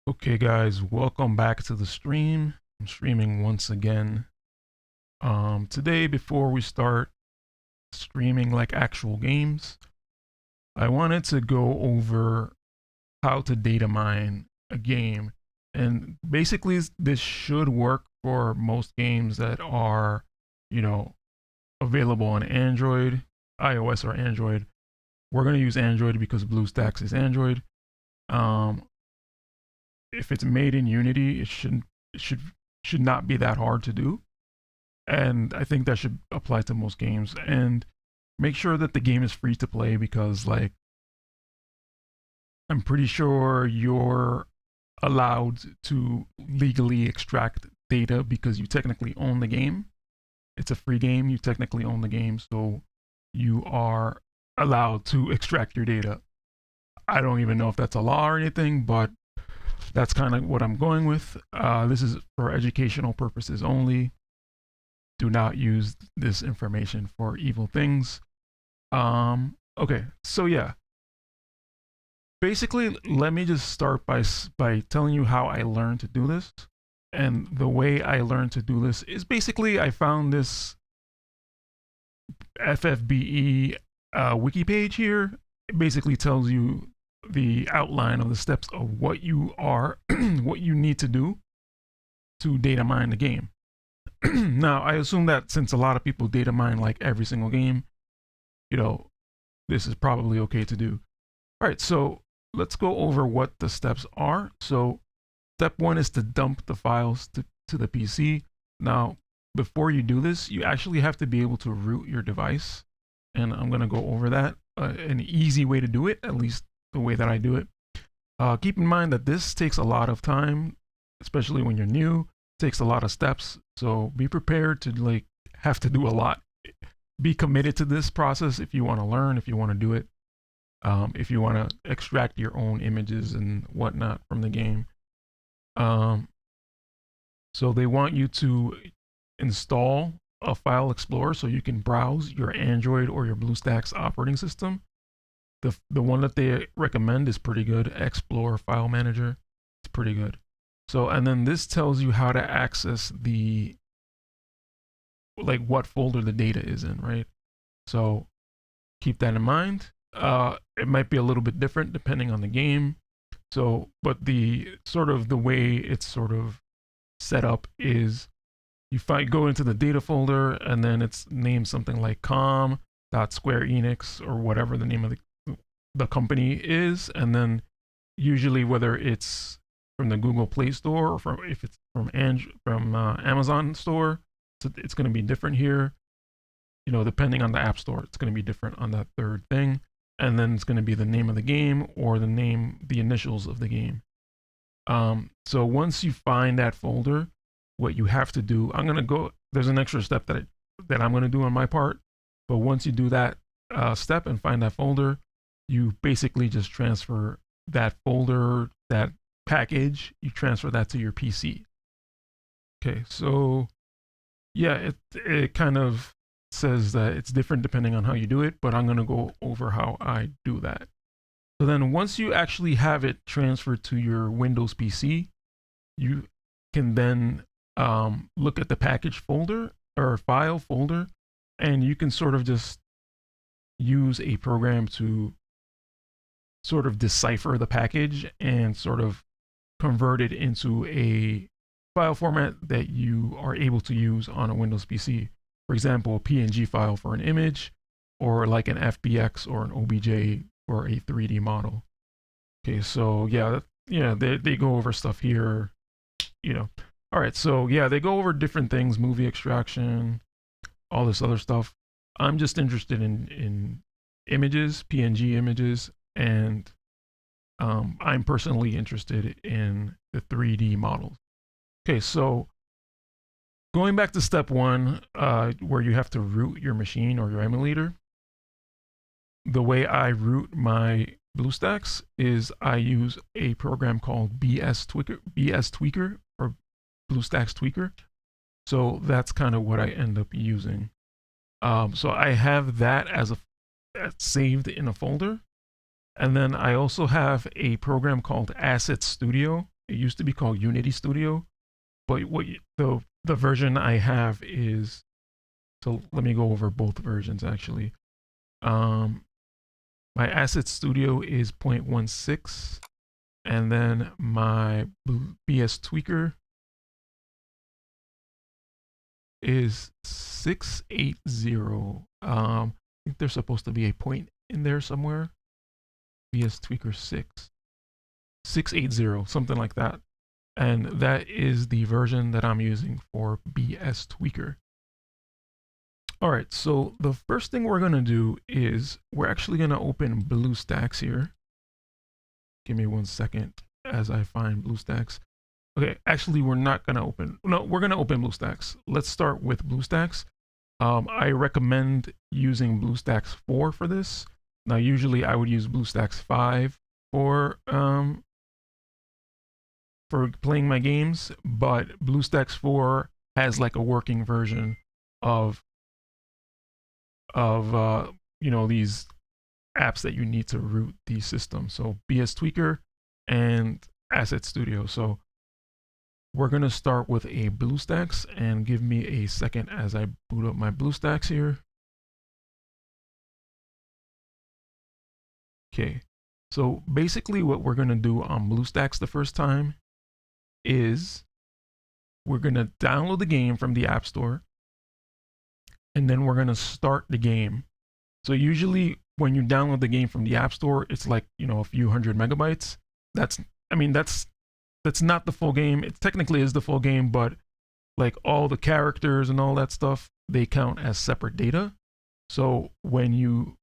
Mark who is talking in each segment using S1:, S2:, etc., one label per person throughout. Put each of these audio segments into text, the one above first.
S1: Okay, guys, welcome back to the stream. I'm streaming once again. Today, before we start streaming like actual games, I wanted to go over how to data mine a game. And basically, this should work for most games that are, you know, available on Android, iOS or Android. We're going to use Android because BlueStacks is Android. Um, if it's made in Unity, it should not be that hard to do. And I think that should apply to most games. And make sure that the game is free to play because like I'm pretty sure you're allowed to legally extract data because you technically own the game. It's a free game, you technically own the game, so you are allowed to extract your data. I don't even know if that's a law or anything, but that's kind of what I'm going with. This is for educational purposes only. Do not use this information for evil things. Okay, so yeah. Basically, let me just start by telling you how I learned to do this. And the way I learned to do this is basically I found this FFBE wiki page here. It basically tells you the outline of the steps of what you are, what you need to do to data mine the game. Now, I assume that since a lot of people data mine like every single game, you know, this is probably okay to do. All right, so let's go over what the steps are. So, step one is to dump the files to the PC. Now, before you do this, you actually have to be able to root your device. And I'm going to go over that. An easy way to do it, at least the way that I do it. Keep in mind that this takes a lot of time, especially when you're new. It takes a lot of steps, so be prepared to like have to do a lot. Be committed to this process if you want to learn, if you want to do it, if you want to extract your own images and whatnot from the game. So they want you to install a file explorer so you can browse your Android or your BlueStacks operating system. The one that they recommend is pretty good. Explore File Manager. It's pretty good. So, and then this tells you how to access the, like what folder the data is in, right? So keep that in mind. It might be a little bit different depending on the game. So, but the sort of the way it's sort of set up is go into the data folder and then it's named something like com.square enix or whatever the name of the company is, and then usually whether it's from the Google Play Store or from if it's from Amazon Store, so it's going to be different here. You know, depending on the App Store, it's going to be different on that third thing, and then it's going to be the name of the game or the initials of the game. So once you find that folder, what you have to do, there's an extra step that I'm going to do on my part, but once you do that step and find that folder, you basically just transfer that folder, that package, you transfer that to your PC. Okay, so yeah, it kind of says that it's different depending on how you do it, but I'm going to go over how I do that. So then once you actually have it transferred to your Windows PC, you can then look at the package folder or file folder, and you can sort of just use a program to sort of decipher the package and sort of convert it into a file format that you are able to use on a Windows PC. For example, a PNG file for an image, or like an FBX or an OBJ for a 3D model. Okay, so yeah, they go over stuff here, you know. All right, so yeah, they go over different things, movie extraction, all this other stuff. I'm just interested in images, PNG images, and I'm personally interested in the 3D models. Okay, so going back to step one, where you have to root your machine or your emulator, the way I root my BlueStacks is I use a program called BS Tweaker or BlueStacks Tweaker. So that's kind of what I end up using. So I have that as saved in a folder. And then I also have a program called Asset Studio. It used to be called Unity Studio, but the version I have is, so let me go over both versions actually. My Asset Studio is 0.16, and then my BS Tweaker is 680. I think there's supposed to be a point in there somewhere. BS Tweaker 680, something like that. And that is the version that I'm using for BS Tweaker. All right, so the first thing we're gonna do is we're actually gonna open Bluestacks here. Give me 1 second as I find Bluestacks. Okay, actually we're not gonna open, no, we're gonna open Bluestacks. Let's start with Bluestacks. I recommend using Bluestacks 4 for this. Now, usually I would use Bluestacks 5 for playing my games, but Bluestacks 4 has like a working version of you know, these apps that you need to root the system. So BS Tweaker and Asset Studio. So we're gonna start with a Bluestacks, and give me a second as I boot up my Bluestacks here. Okay, so basically what we're gonna do on Bluestacks the first time is we're gonna download the game from the App Store, and then we're gonna start the game. So usually when you download the game from the App Store, it's like, you know, a few hundred megabytes. That's not the full game. It technically is the full game, but like all the characters and all that stuff, they count as separate data. So when you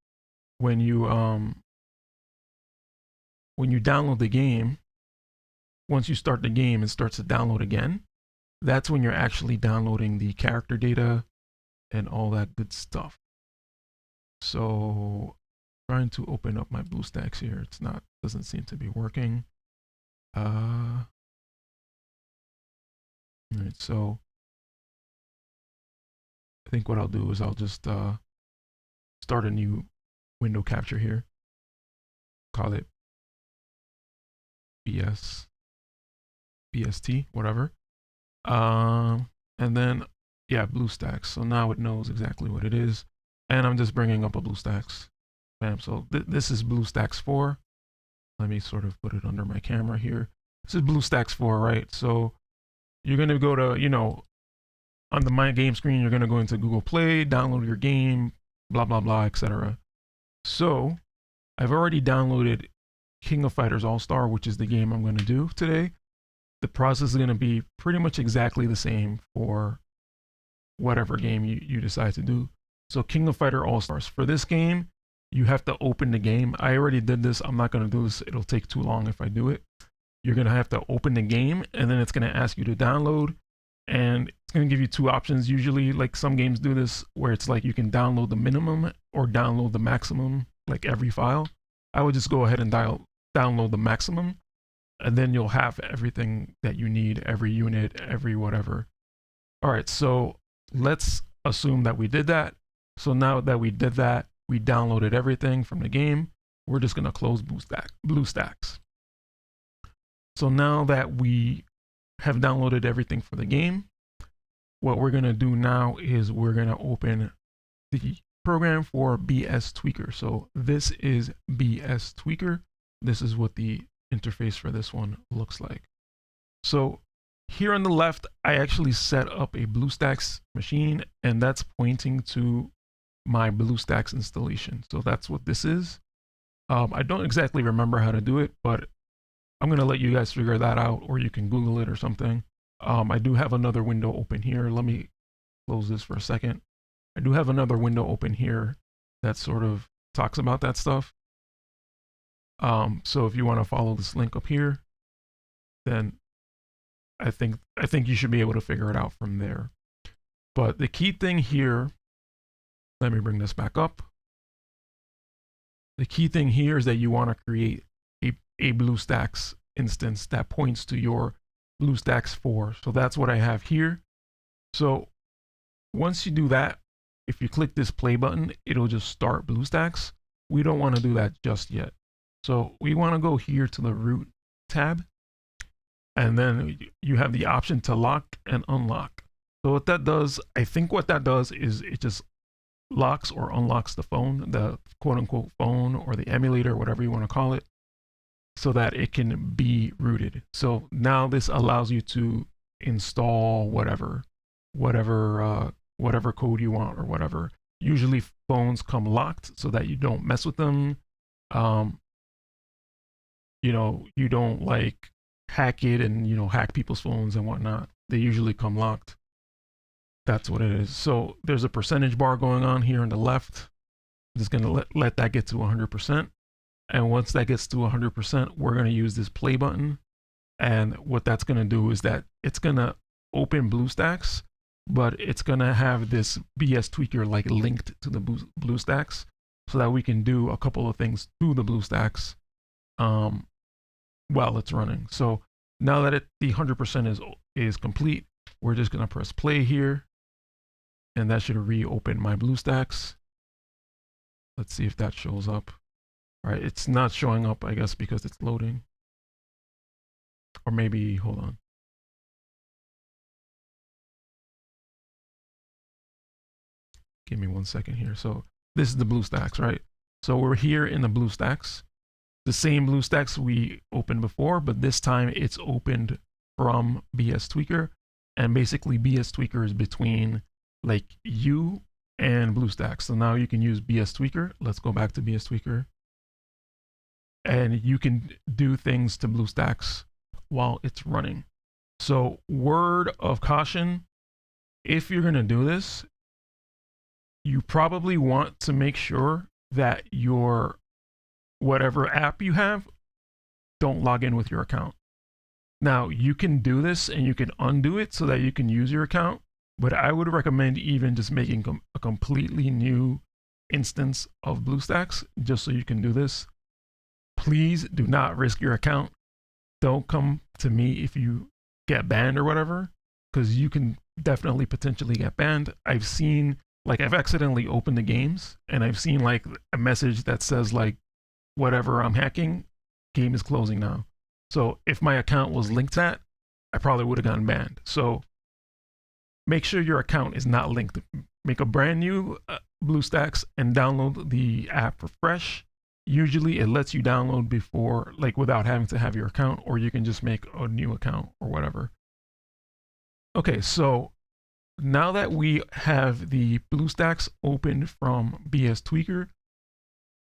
S1: download the game, once you start the game, it starts to download again. That's when you're actually downloading the character data and all that good stuff. So trying to open up my Bluestacks here. It's not, doesn't seem to be working. All right, so I think what I'll do is I'll just start a new window capture here. Call it BST, whatever. And then, yeah, Bluestacks. So now it knows exactly what it is. And I'm just bringing up a Bluestacks. Bam, so this is Bluestacks 4. Let me sort of put it under my camera here. This is Bluestacks 4, right? So you're gonna go to, you know, on the My Game screen, you're gonna go into Google Play, download your game, blah, blah, blah, etc. So I've already downloaded King of Fighters All-Star, which is the game I'm gonna do today. The process is gonna be pretty much exactly the same for whatever game you decide to do. So King of Fighter All-Stars. For this game, you have to open the game. I already did this. I'm not gonna do this. It'll take too long if I do it. You're gonna have to open the game, and then it's gonna ask you to download, and it's gonna give you two options. Usually, like some games do this, where it's like you can download the minimum or download the maximum, like every file. I would just go ahead and download the maximum, and then you'll have everything that you need, every unit, every whatever. All right, so let's assume that we did that. So now that we did that, we downloaded everything from the game. We're just gonna close Bluestacks. So now that we have downloaded everything for the game, what we're gonna do now is we're gonna open the program for BS Tweaker. So this is BS Tweaker. This is what the interface for this one looks like. So here on the left, I actually set up a Bluestacks machine, and that's pointing to my Bluestacks installation. So that's what this is. I don't exactly remember how to do it, but I'm gonna let you guys figure that out, or you can Google it or something. I do have another window open here. Let me close this for a second. I do have another window open here that sort of talks about that stuff. So if you want to follow this link up here, then I think you should be able to figure it out from there. But the key thing here, let me bring this back up. The key thing here is that you want to create a Bluestacks instance that points to your Bluestacks 4. So that's what I have here. So once you do that, if you click this play button, it'll just start Bluestacks. We don't want to do that just yet. So we want to go here to the root tab, and then you have the option to lock and unlock. So what that does, I think what that does is it just locks or unlocks the phone, the quote unquote phone or the emulator, whatever you want to call it, so that it can be rooted. So now this allows you to install whatever code you want or whatever. Usually phones come locked so that you don't mess with them. You don't like hack it and hack people's phones and whatnot. They usually come locked. That's what it is. So there's a percentage bar going on here on the left. I'm just gonna let that get to 100%. And once that gets to 100%, we're gonna use this play button. And what that's gonna do is that it's gonna open BlueStacks, but it's gonna have this BS tweaker like linked to the BlueStacks, so that we can do a couple of things to the BlueStacks while it's running. So now that the 100% is complete, we're just gonna press play here, and that should reopen my BlueStacks. Let's see if that shows up. All right, it's not showing up, I guess, because it's loading. Or maybe, hold on. Give me 1 second here. So this is the BlueStacks, right? So we're here in the BlueStacks. The same BlueStacks we opened before, but this time it's opened from BS Tweaker. And basically BS Tweaker is between like you and BlueStacks. So now you can use BS Tweaker. Let's go back to BS Tweaker. And you can do things to BlueStacks while it's running. So word of caution, if you're gonna do this, you probably want to make sure that your whatever app you have, don't log in with your account. Now you can do this and you can undo it so that you can use your account, but I would recommend even just making a completely new instance of BlueStacks just so you can do this. Please do not risk your account. Don't come to me if you get banned or whatever, because you can definitely potentially get banned. I've accidentally opened the games and I've seen like a message that says like, whatever I'm hacking, game is closing now. So if my account was linked to that, I probably would have gotten banned. So make sure your account is not linked. Make a brand new BlueStacks and download the app for fresh. Usually it lets you download before, like without having to have your account, or you can just make a new account or whatever. Okay, so now that we have the BlueStacks opened from BS Tweaker,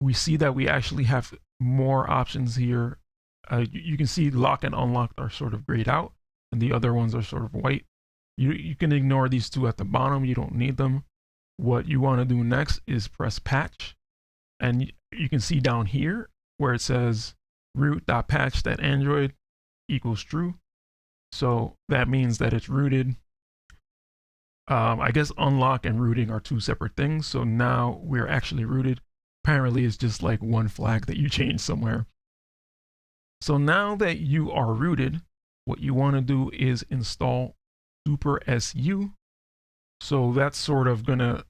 S1: we see that we actually have more options here. You can see lock and unlock are sort of grayed out, and the other ones are sort of white. You can ignore these two at the bottom. You don't need them. What you want to do next is press patch, and you can see down here where it says root.patch.android equals true. So that means that it's rooted. I guess unlock and rooting are two separate things. So now we're actually rooted. Apparently it's just like one flag that you changed somewhere. So now that you are rooted, what you want to do is install Super SU. So that's sort of gonna,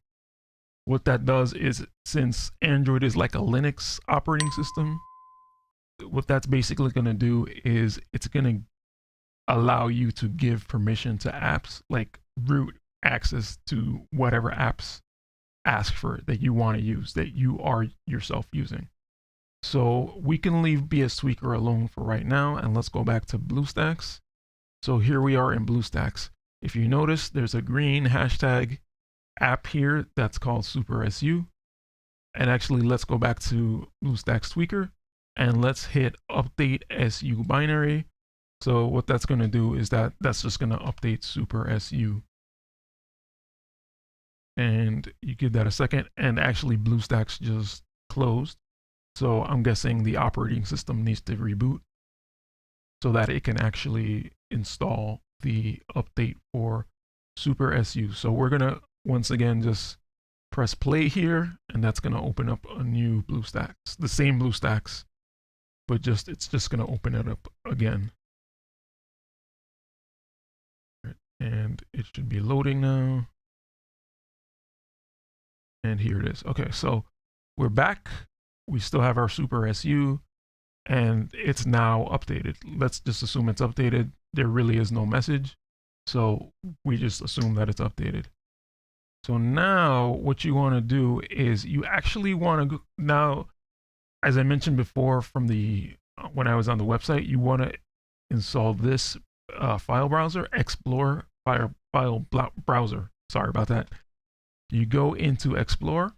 S1: what that does is, since Android is like a Linux operating system, what that's basically gonna do is it's gonna allow you to give permission to apps, like root access to whatever apps ask for that you want to use, that you are yourself using. So we can leave BS Tweaker alone for right now, and let's go back to BlueStacks. So here we are in BlueStacks. If you notice, there's a green hashtag app here that's called Super SU. And actually, let's go back to BlueStacks Tweaker and let's hit update SU binary. So what that's going to do is that's just going to update Super SU. And you give that a second, and actually BlueStacks just closed. So I'm guessing the operating system needs to reboot so that it can actually install the update for Super SU. So we're gonna once again just press play here, and that's gonna open up a new BlueStacks, the same BlueStacks, but it's just gonna open it up again. And it should be loading now. And here it is. Okay, so we're back. We still have our Super SU. and it's now updated. Let's just assume it's updated. There really is no message, so we just assume that it's updated. So now what you want to do is you actually want to now, as I mentioned before from the when I was on the website, you want to install this file browser, Explore file browser. Sorry about that. You go into Explore,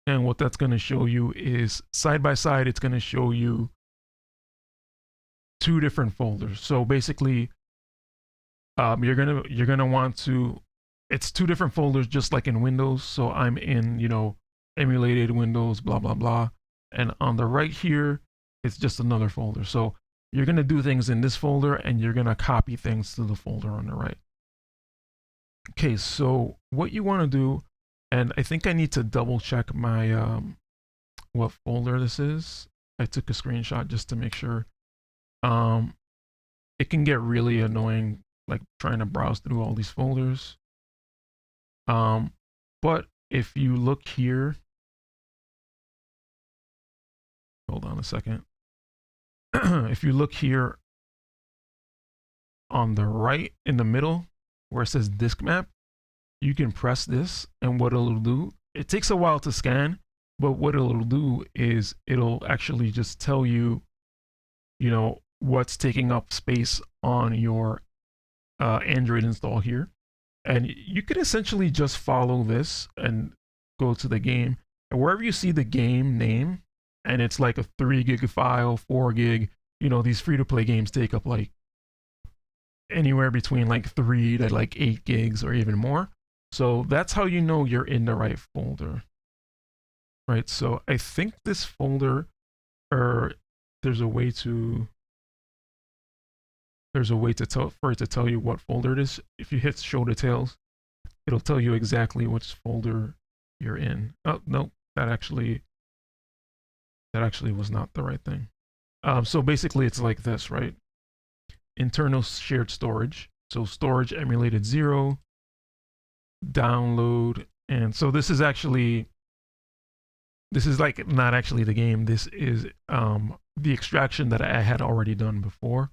S1: and what that's going to show you is side by side. It's going to show you two different folders. So basically, you're gonna want to. It's two different folders, just like in Windows. So I'm in, emulated Windows, blah blah blah, and on the right here, it's just another folder. So you're gonna do things in this folder, and you're gonna copy things to the folder on the right. Okay, so what you want to do, and I think I need to double check my what folder this is. I took a screenshot just to make sure. It can get really annoying, like trying to browse through all these folders. But if you look here, hold on a second. If you look here on the right in the middle where it says disk map, you can press this, and what it'll do, it takes a while to scan, but what it'll do is it'll actually just tell you, what's taking up space on your Android install here. And you could essentially just follow this and go to the game. And wherever you see the game name, and it's like a 3 gig file, 4 gig, these free-to-play games take up like anywhere between like 3 to like 8 gigs or even more. So that's how you know you're in the right folder. Right, so I think this folder, or there's a way to tell for it to tell you what folder it is. If you hit show details, it'll tell you exactly which folder you're in. Oh no, that actually was not the right thing. So basically it's like this, right? Internal shared storage. So storage emulated 0, download, and so this is like not actually the game. This is the extraction that I had already done before.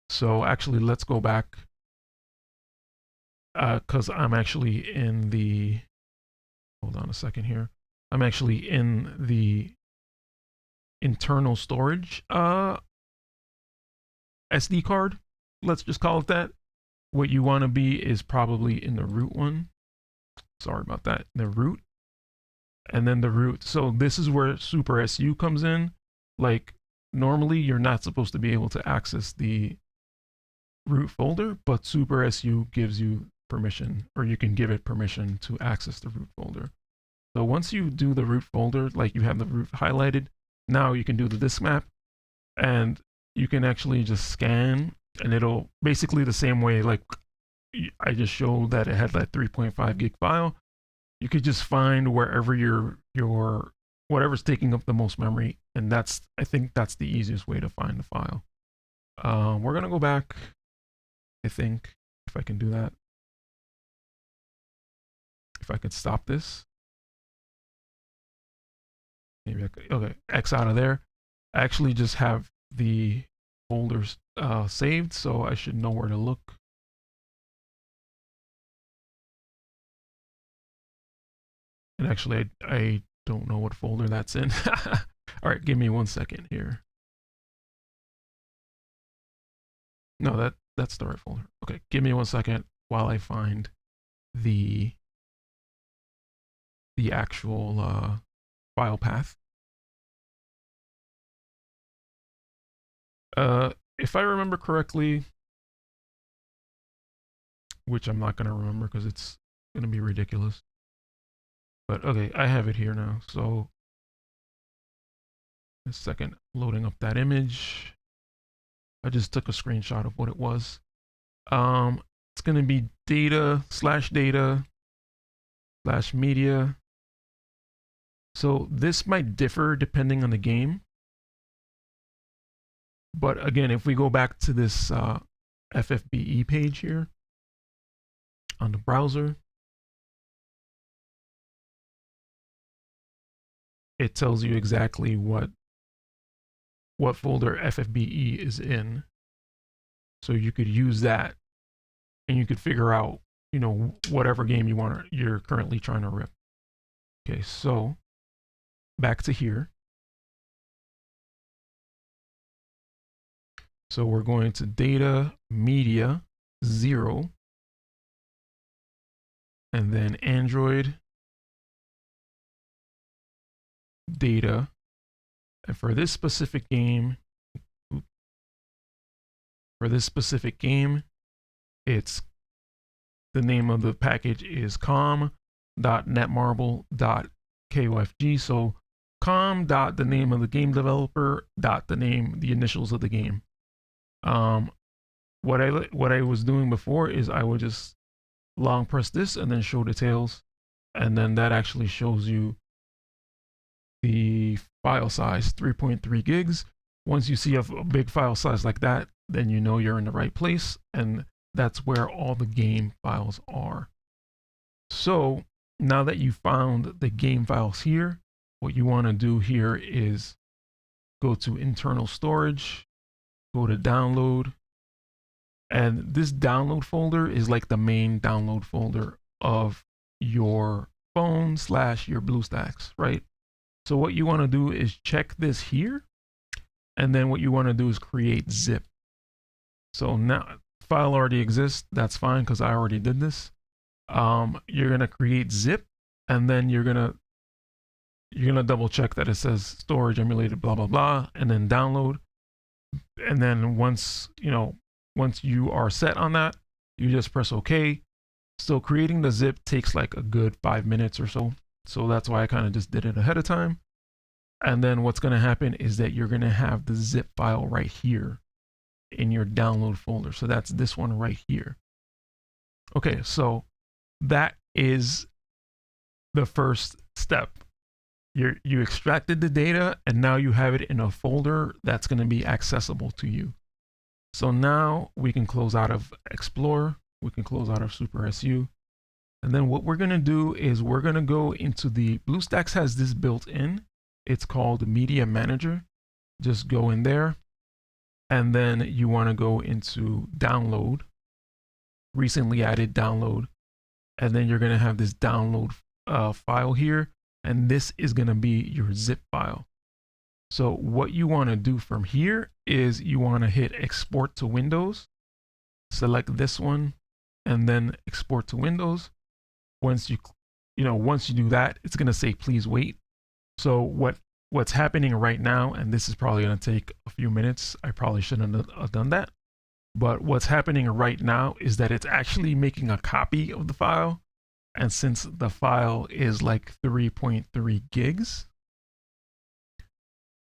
S1: So actually, let's go back because I'm actually in the. Hold on a second here. I'm actually in the internal storage SD card. Let's just call it that. What you want to be is probably in the root one. Sorry about that. The root. And then the root. So this is where Super SU comes in. Like normally you're not supposed to be able to access the root folder, but Super SU gives you permission, or you can give it permission to access the root folder. So once you do the root folder, like you have the root highlighted, now you can do the disk map, and you can actually just scan, and it'll basically the same way like I just showed that it had that 3.5 gig file. You could just find wherever your whatever's taking up the most memory, and I think that's the easiest way to find the file. We're gonna go back, I think, if I can do that. If I could stop this. Maybe I could, okay, X out of there. I actually just have the folders saved, so I should know where to look. And actually, I don't know what folder that's in. All right, give me 1 second here. No, that's the right folder. Okay, give me 1 second while I find the actual file path. If I remember correctly, which I'm not gonna remember because it's gonna be ridiculous. But okay, I have it here now. So a second, loading up that image. I just took a screenshot of what it was. It's gonna be data/media. So this might differ depending on the game. But again, if we go back to this FFBE page here on the browser, it tells you exactly what what folder FFBE is in. So you could use that and you could figure out, whatever game you're currently trying to rip. Okay, so back to here. So we're going to data media 0 and then Android data. And for this specific game, it's the name of the package is com.netmarble.kofg. So the name of the game developer, the initials of the game. What I was doing before is I would just long press this and then show details, and then that actually shows you the file size, 3.3 gigs. Once you see a big file size like that, then you know you're in the right place, and that's where all the game files are. So now that you found the game files here, what you want to do here is go to internal storage, go to download, and this download folder is like the main download folder of your phone / your Bluestacks, right? So what you want to do is check this here, and then what you want to do is create zip. So now file already exists, that's fine because I already did this. You're gonna create zip, and then you're gonna double check that it says storage emulated blah blah blah, and then download. And then once you are set on that, you just press OK. So creating the zip takes like a good 5 minutes or so. So that's why I kind of just did it ahead of time. And then what's going to happen is that you're going to have the zip file right here in your download folder. So that's this one right here. Okay, so that is the first step. You extracted the data, and now you have it in a folder that's going to be accessible to you. So now we can close out of Explorer, we can close out of Super SU, and then what we're going to do is we're going to go into the Bluestacks has this built in. It's called Media Manager. Just go in there, and then you want to go into Download, recently added download, and then you're going to have this download file here. And this is going to be your zip file. So what you want to do from here is you want to hit export to Windows, select this one, and then export to Windows. Once you do that, it's going to say please wait. So what's happening right now, and this is probably going to take a few minutes, I probably shouldn't have done that, but what's happening right now is that it's actually making a copy of the file. And since the file is like 3.3 gigs,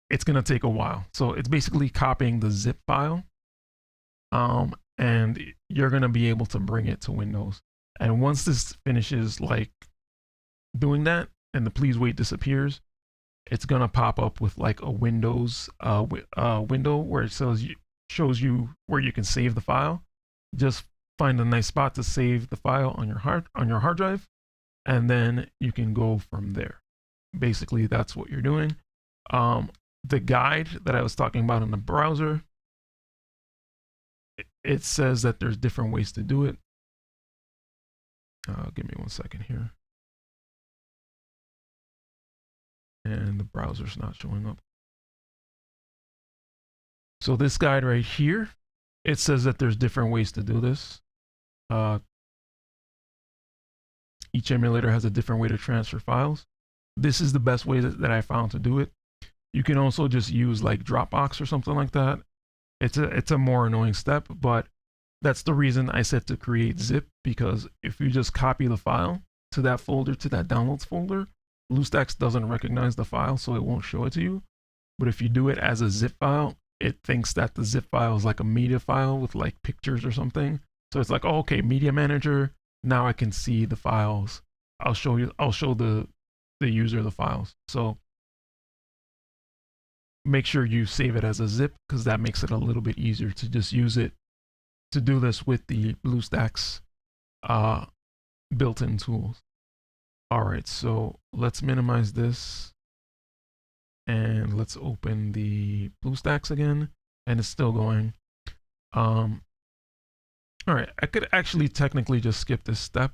S1: it's going to take a while. So it's basically copying the zip file, and you're going to be able to bring it to Windows. And once this finishes like doing that and the please wait disappears, it's going to pop up with like a Windows window where it shows you where you can save the file. Just find a nice spot to save the file on your hard drive, and then you can go from there. Basically, that's what you're doing. The guide that I was talking about in the browser, it says that there's different ways to do it. Give me 1 second here. And the browser's not showing up. So this guide right here, it says that there's different ways to do this. Each emulator has a different way to transfer files. This is the best way that I found to do it. You can also just use like Dropbox or something like that. It's a more annoying step, but that's the reason I said to create zip, because if you just copy the file to that folder, to that downloads folder, Bluestacks doesn't recognize the file, so it won't show it to you. But if you do it as a zip file, it thinks that the zip file is like a media file with like pictures or something. So it's like, oh, okay, Media Manager. Now I can see the files. I'll show the user the files. So make sure you save it as a zip, because that makes it a little bit easier to just use it to do this with the Bluestacks built-in tools. All right, so let's minimize this and let's open the Bluestacks again, and it's still going. All right, I could actually technically just skip this step.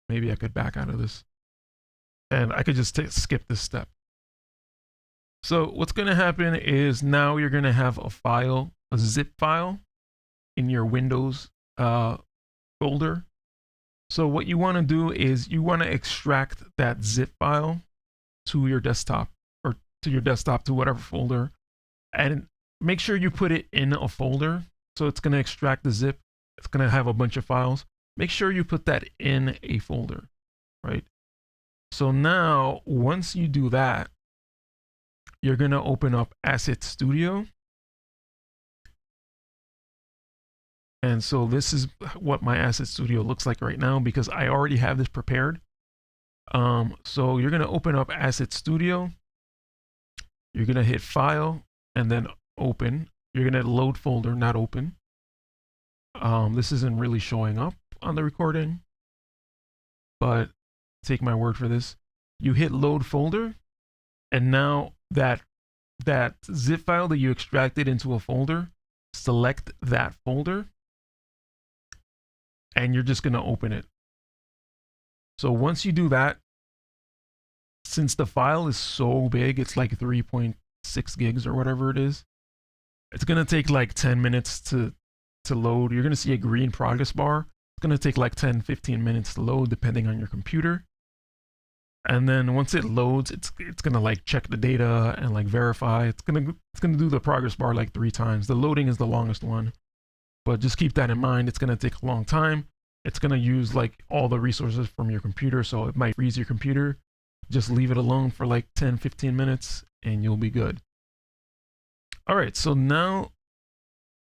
S1: Maybe I could back out of this, and I could just skip this step. So what's going to happen is now you're going to have a file, a zip file, in your Windows folder. So what you want to do is you want to extract that zip file to your desktop, or to your desktop, to whatever folder, and make sure you put it in a folder. So it's going to extract the zip. It's going to have a bunch of files. Make sure you put that in a folder, right? So now, once you do that, you're going to open up Asset Studio. And so this is what my Asset Studio looks like right now, because I already have this prepared. So you're going to open up Asset Studio. You're going to hit File and then Open. You're going to load folder, not open. This isn't really showing up on the recording, but take my word for this. You hit load folder, and now that zip file that you extracted into a folder, select that folder, and you're just going to open it. So once you do that, since the file is so big, it's like 3.6 gigs or whatever it is, it's going to take like 10 minutes to load. You're going to see a green progress bar. It's going to take like 10-15 minutes to load depending on your computer. And then once it loads, it's going to like check the data and like verify. It's going to do the progress bar like 3 times. The loading is the longest one, but just keep that in mind. It's going to take a long time. It's going to use like all the resources from your computer, so it might freeze your computer. Just leave it alone for like 10-15 minutes and you'll be good. All right, so now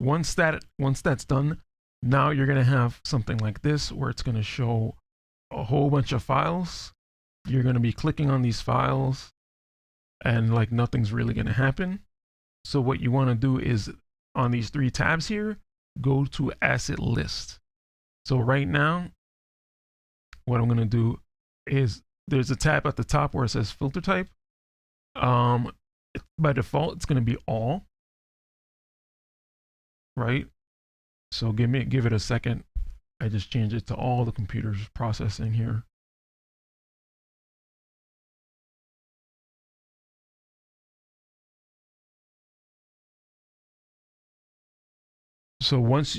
S1: once that's done, now you're going to have something like this where it's going to show a whole bunch of files. You're going to be clicking on these files and like nothing's really going to happen. So what you want to do is on these 3 tabs here, go to Asset List. So right now, what I'm going to do is there's a tab at the top where it says Filter Type. By default, it's going to be all. Right? So give it a second. I just changed it to all. The computer's processing here. So once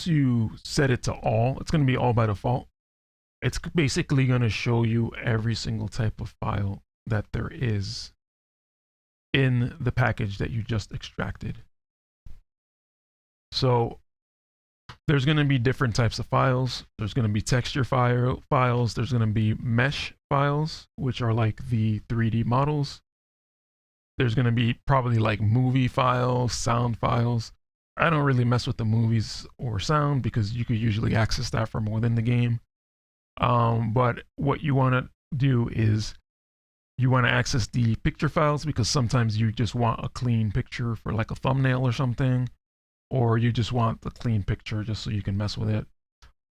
S1: you set it to all, it's going to be all by default. It's basically going to show you every single type of file that there is in the package that you just extracted. So there's going to be different types of files. There's going to be texture files. There's going to be mesh files, which are like the 3D models. There's going to be probably like movie files, sound files. I don't really mess with the movies or sound because you could usually access that from within the game. But what you want to do is you want to access the picture files, because sometimes you just want a clean picture for like a thumbnail or something, or you just want the clean picture just so you can mess with it.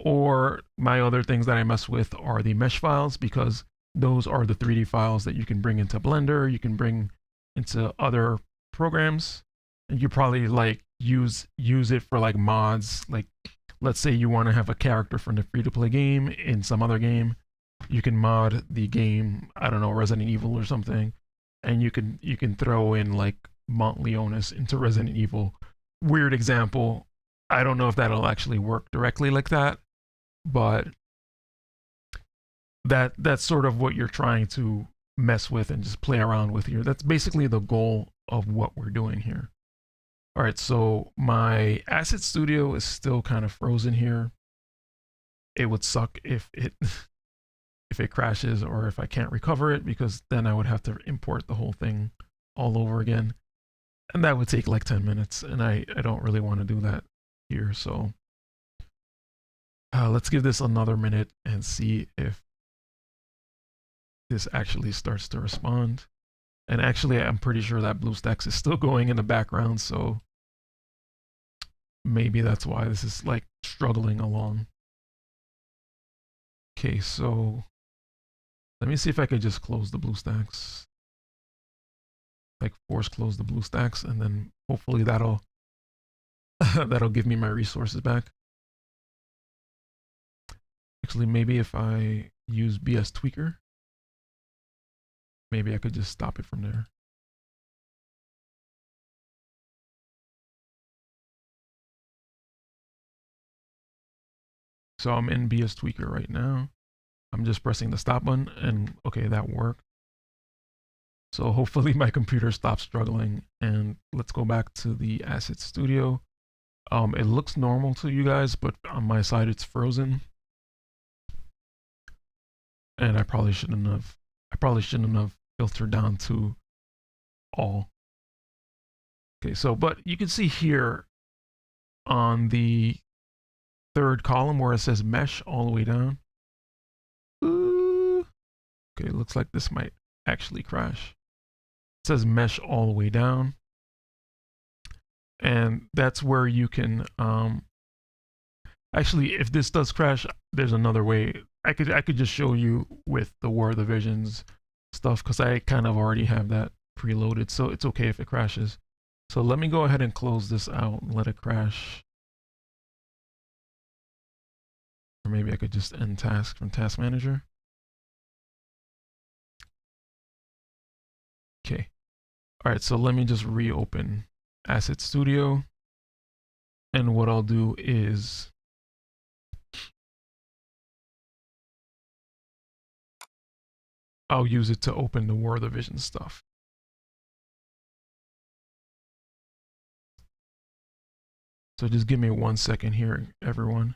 S1: Or my other things that I mess with are the mesh files, because those are the 3D files that you can bring into Blender, you can bring into other programs, and you probably like use it for like mods. Like let's say you want to have a character from the free-to-play game in some other game, you can mod the game, I don't know, Resident Evil or something, and you can throw in like Leonis into Resident Evil. Weird example. I don't know if that'll actually work directly like that, but that's sort of what you're trying to mess with and just play around with here. That's basically the goal of what we're doing here. All right, so my Asset Studio is still kind of frozen here. It would suck if it crashes or if I can't recover it, because then I would have to import the whole thing all over again. And that would take like 10 minutes, and I don't really want to do that here. So let's give this another minute and see if this actually starts to respond. And actually, I'm pretty sure that Bluestacks is still going in the background, so maybe that's why this is like struggling along. Okay, so let me see if I could just close the Bluestacks. like force close the BlueStacks, and then hopefully that'll that'll give me my resources back. Actually, maybe if I use BS Tweaker, maybe I could just stop it from there. So I'm in BS Tweaker right now. I'm just pressing the stop button, and okay, that worked. So hopefully my computer stops struggling, and let's go back to the Asset Studio. It looks normal to you guys, but on my side it's frozen. And I probably shouldn't have filtered down to all. Okay, so but you can see here on the third column where it says mesh all the way down. Ooh. Okay, it looks like this might actually crash. It says mesh all the way down. And that's where you can actually, if this does crash, there's another way. I could just show you with the War of the Visions stuff, because I kind of already have that preloaded, so it's okay if it crashes. So let me go ahead and close this out and let it crash. Or maybe I could just end task from Task Manager. Okay. All right, so let me just reopen Asset Studio. And what I'll do is I'll use it to open the War of the Vision stuff. So just give me 1 second here, everyone.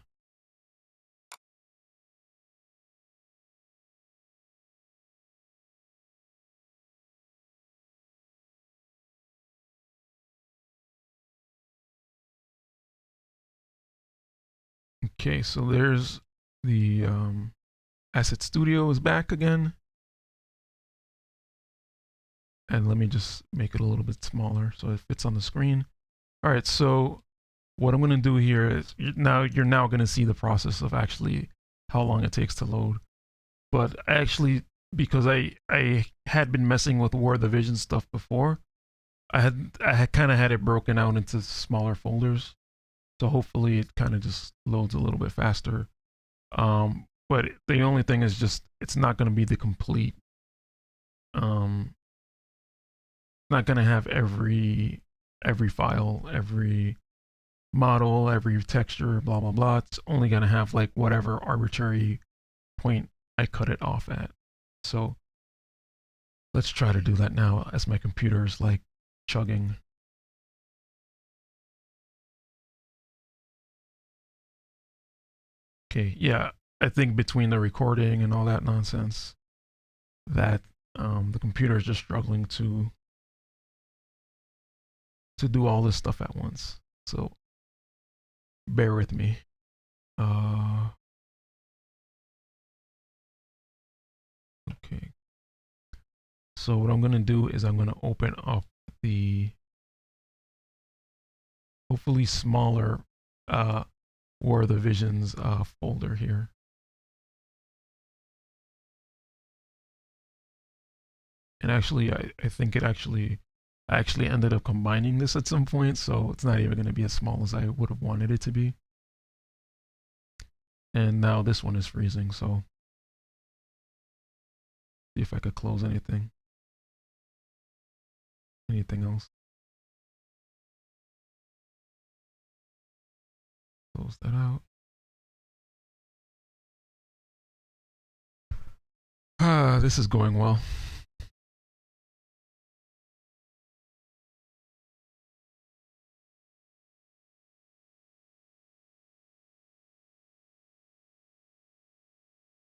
S1: Okay, so there's the Asset Studio is back again. And let me just make it a little bit smaller so it fits on the screen. All right, so what I'm going to do here is you're now going to see the process of actually how long it takes to load. But actually, because I had been messing with War of the Vision stuff before, I had kind of had it broken out into smaller folders. So hopefully it kind of just loads a little bit faster. But the only thing is just it's not going to be the complete. Not going to have every file, every model, every texture, blah blah blah. It's only going to have like whatever arbitrary point I cut it off at. So let's try to do that now as my computer is like chugging. Okay, yeah, I think between the recording and all that nonsense, that the computer is just struggling to do all this stuff at once. So bear with me. Okay. So what I'm gonna do is I'm gonna open up the hopefully smaller War of the Visions folder here. And actually, I think I actually ended up combining this at some point, so it's not even going to be as small as I would have wanted it to be. And now this one is freezing, so see if I could close anything. Anything else? Close that out. This is going well.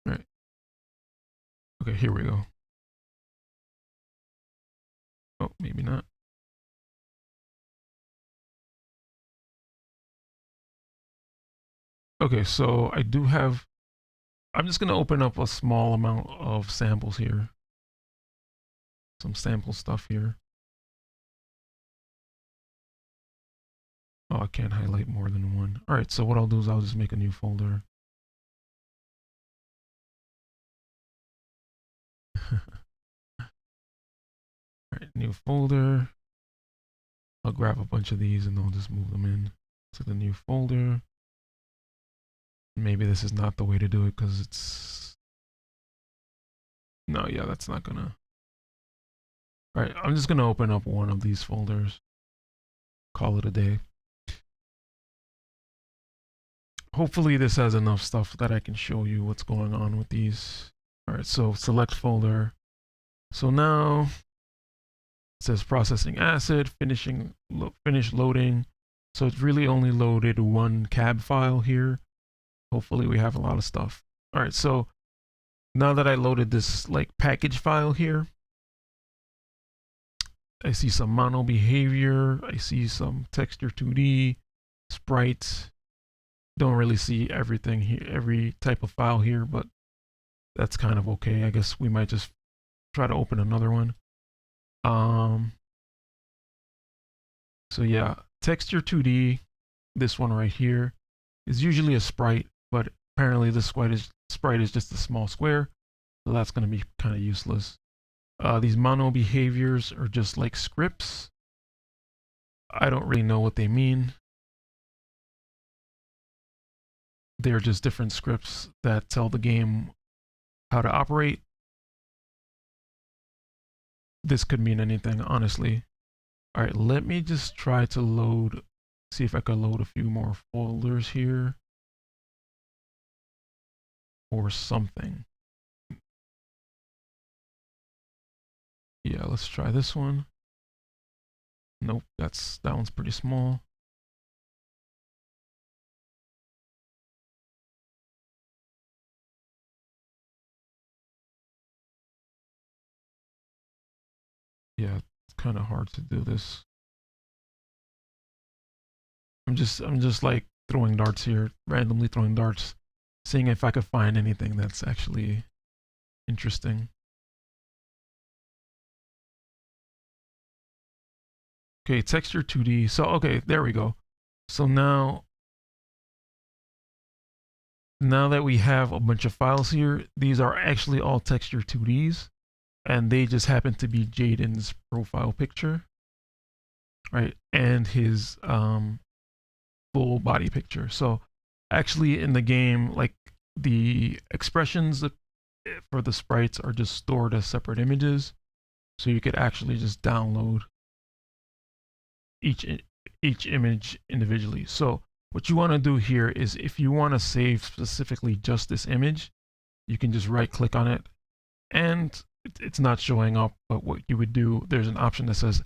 S1: All right. Okay, here we go. Oh, maybe not. Okay, so I do have, I'm just going to open up a small amount of samples here. Some sample stuff here. Oh, I can't highlight more than one. All right, so what I'll do is I'll just make a new folder. All right, New folder. I'll grab a bunch of these and I'll just move them in to the new folder. Maybe this is not the way to do it because it's... No, yeah, that's not gonna... Alright, I'm just gonna open up one of these folders. Call it a day. Hopefully this has enough stuff that I can show you what's going on with these. Alright, so select folder. So now it says processing asset, finish loading. So it's really only loaded one cab file here. Hopefully we have a lot of stuff. Alright, so now that I loaded this like package file here, I see some mono behavior, I see some texture 2D, sprites. Don't really see everything here, every type of file here, but that's kind of okay. I guess we might just try to open another one. So yeah, texture 2D, this one right here, is usually a sprite, but apparently this sprite is just a small square, so that's going to be kind of useless. These mono behaviors are just like scripts. I don't really know what they mean. They're just different scripts that tell the game how to operate. This could mean anything, honestly. All right, let me just try to load, see if I can load a few more folders here or something. Yeah, let's try this one. Nope, that one's pretty small. Yeah, it's kind of hard to do this. I'm just like throwing darts here, randomly throwing darts, seeing if I could find anything that's actually interesting. Okay, texture 2D. So, okay, there we go. So now that we have a bunch of files here, these are actually all texture 2Ds, and they just happen to be Jaden's profile picture, right? And his full body picture. So actually in the game, like the expressions for the sprites are just stored as separate images. So you could actually just download each image individually. So what you want to do here is if you want to save specifically just this image, you can just right click on it and it's not showing up, but what you would do, there's an option that says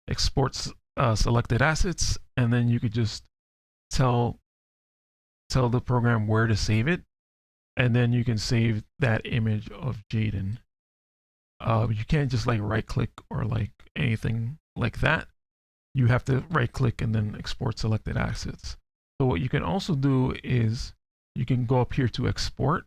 S1: export selected assets, and then you could just tell the program where to save it, and then you can save that image of Jaden. You can't just like right click or like anything like that. You have to right click and then export selected assets. So what you can also do is you can go up here to export,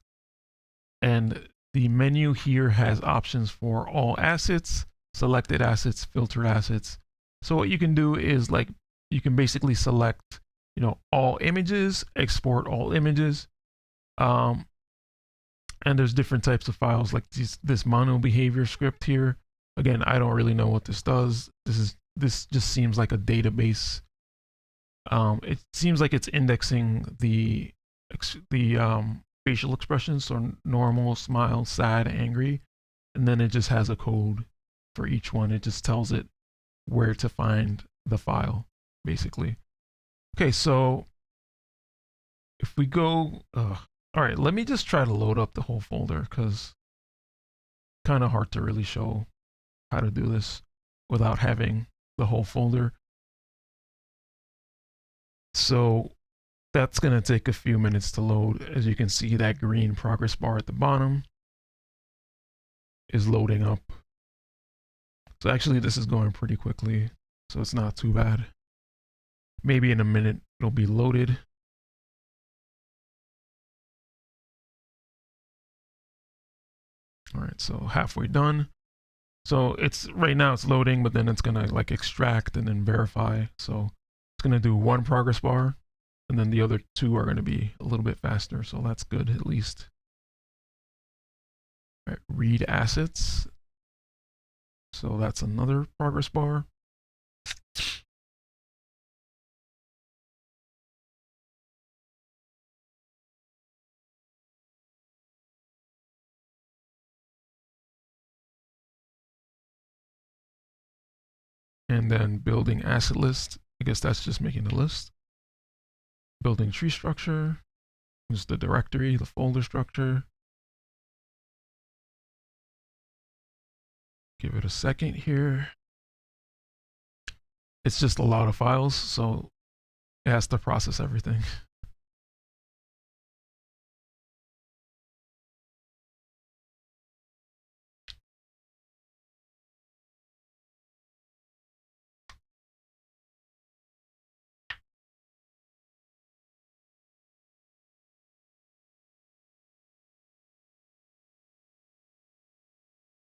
S1: and the menu here has options for all assets, selected assets, filtered assets. So what you can do is like you can basically select, you know, all images, export all images. And there's different types of files like this mono behavior script here. Again, I don't really know what this does. This just seems like a database. It seems like it's indexing the facial expressions, so normal, smile, sad, angry, and then it just has a code for each one. It just tells it where to find the file, basically. Okay, so if we go, all right, let me just try to load up the whole folder because kind of hard to really show how to do this without having the whole folder. So that's going to take a few minutes to load. As you can see, that green progress bar at the bottom is loading up. So actually this is going pretty quickly, so it's not too bad. Maybe in a minute it'll be loaded. All right, so halfway done. So it's right now it's loading, but then it's gonna like extract and then verify. So it's gonna do one progress bar, and then the other two are gonna be a little bit faster. So that's good at least. All right, read assets. So that's another progress bar. And then building asset list. I guess that's just making the list. Building tree structure. Is the directory, the folder structure. Give it a second here. It's just a lot of files, so it has to process everything.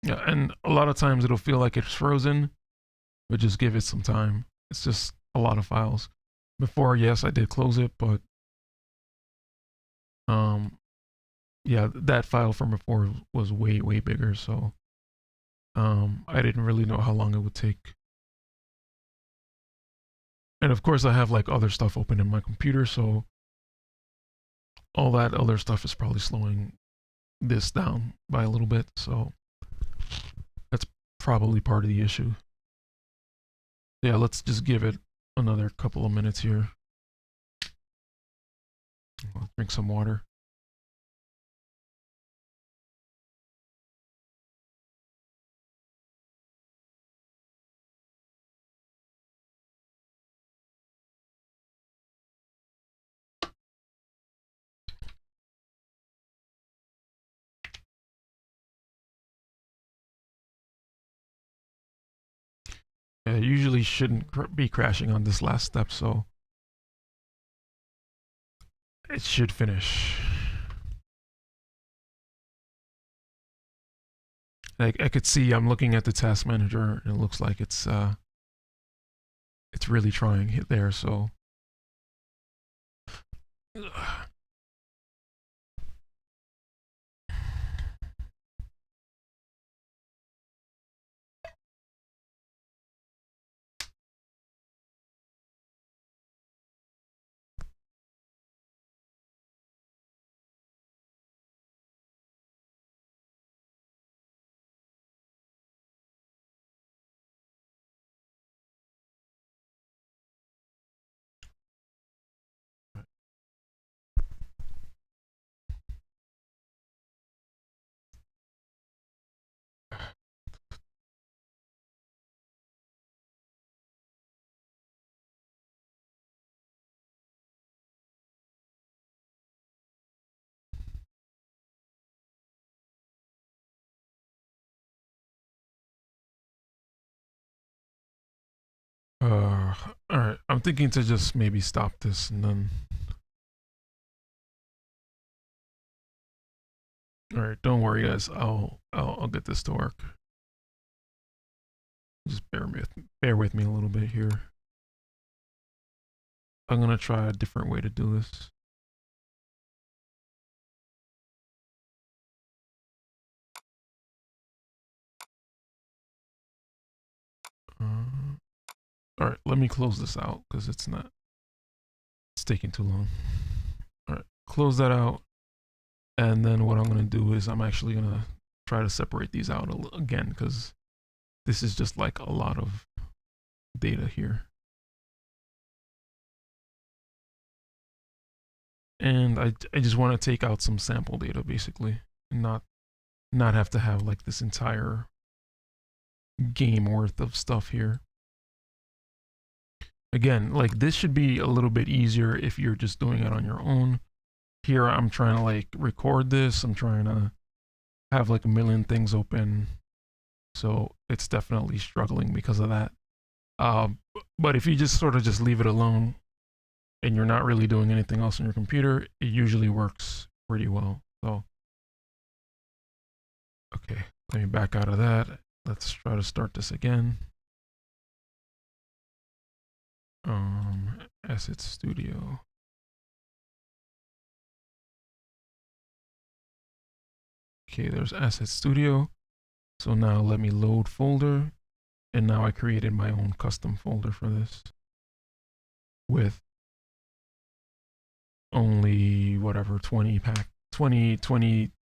S1: Yeah, and a lot of times it'll feel like it's frozen, but just give it some time. It's just a lot of files. Before, yes, I did close it, but yeah, that file from before was way, way bigger, so I didn't really know how long it would take. And of course, I have like other stuff open in my computer, so all that other stuff is probably slowing this down by a little bit, so that's probably part of the issue. Yeah, let's just give it another couple of minutes here. I'll drink some water. Yeah, it usually shouldn't be crashing on this last step, so it should finish. I could see I'm looking at the task manager and it looks like it's really trying it there, so all right. I'm thinking to just maybe stop this and then. All right, don't worry, guys. I'll get this to work. Just bear with me a little bit here. I'm gonna try a different way to do this. All right, let me close this out because it's taking too long. All right, close that out. And then what I'm going to do is I'm actually going to try to separate these out again because this is just like a lot of data here. And I just want to take out some sample data basically and not have to have like this entire game worth of stuff here. Again, like this should be a little bit easier if you're just doing it on your own. Here I'm trying to like record this. I'm trying to have like a million things open. So it's definitely struggling because of that. But if you just sort of just leave it alone and you're not really doing anything else on your computer, it usually works pretty well. So, okay, let me back out of that. Let's try to start this again. Asset Studio. Okay, there's Asset Studio. So now let me load folder. And now I created my own custom folder for this with only whatever 20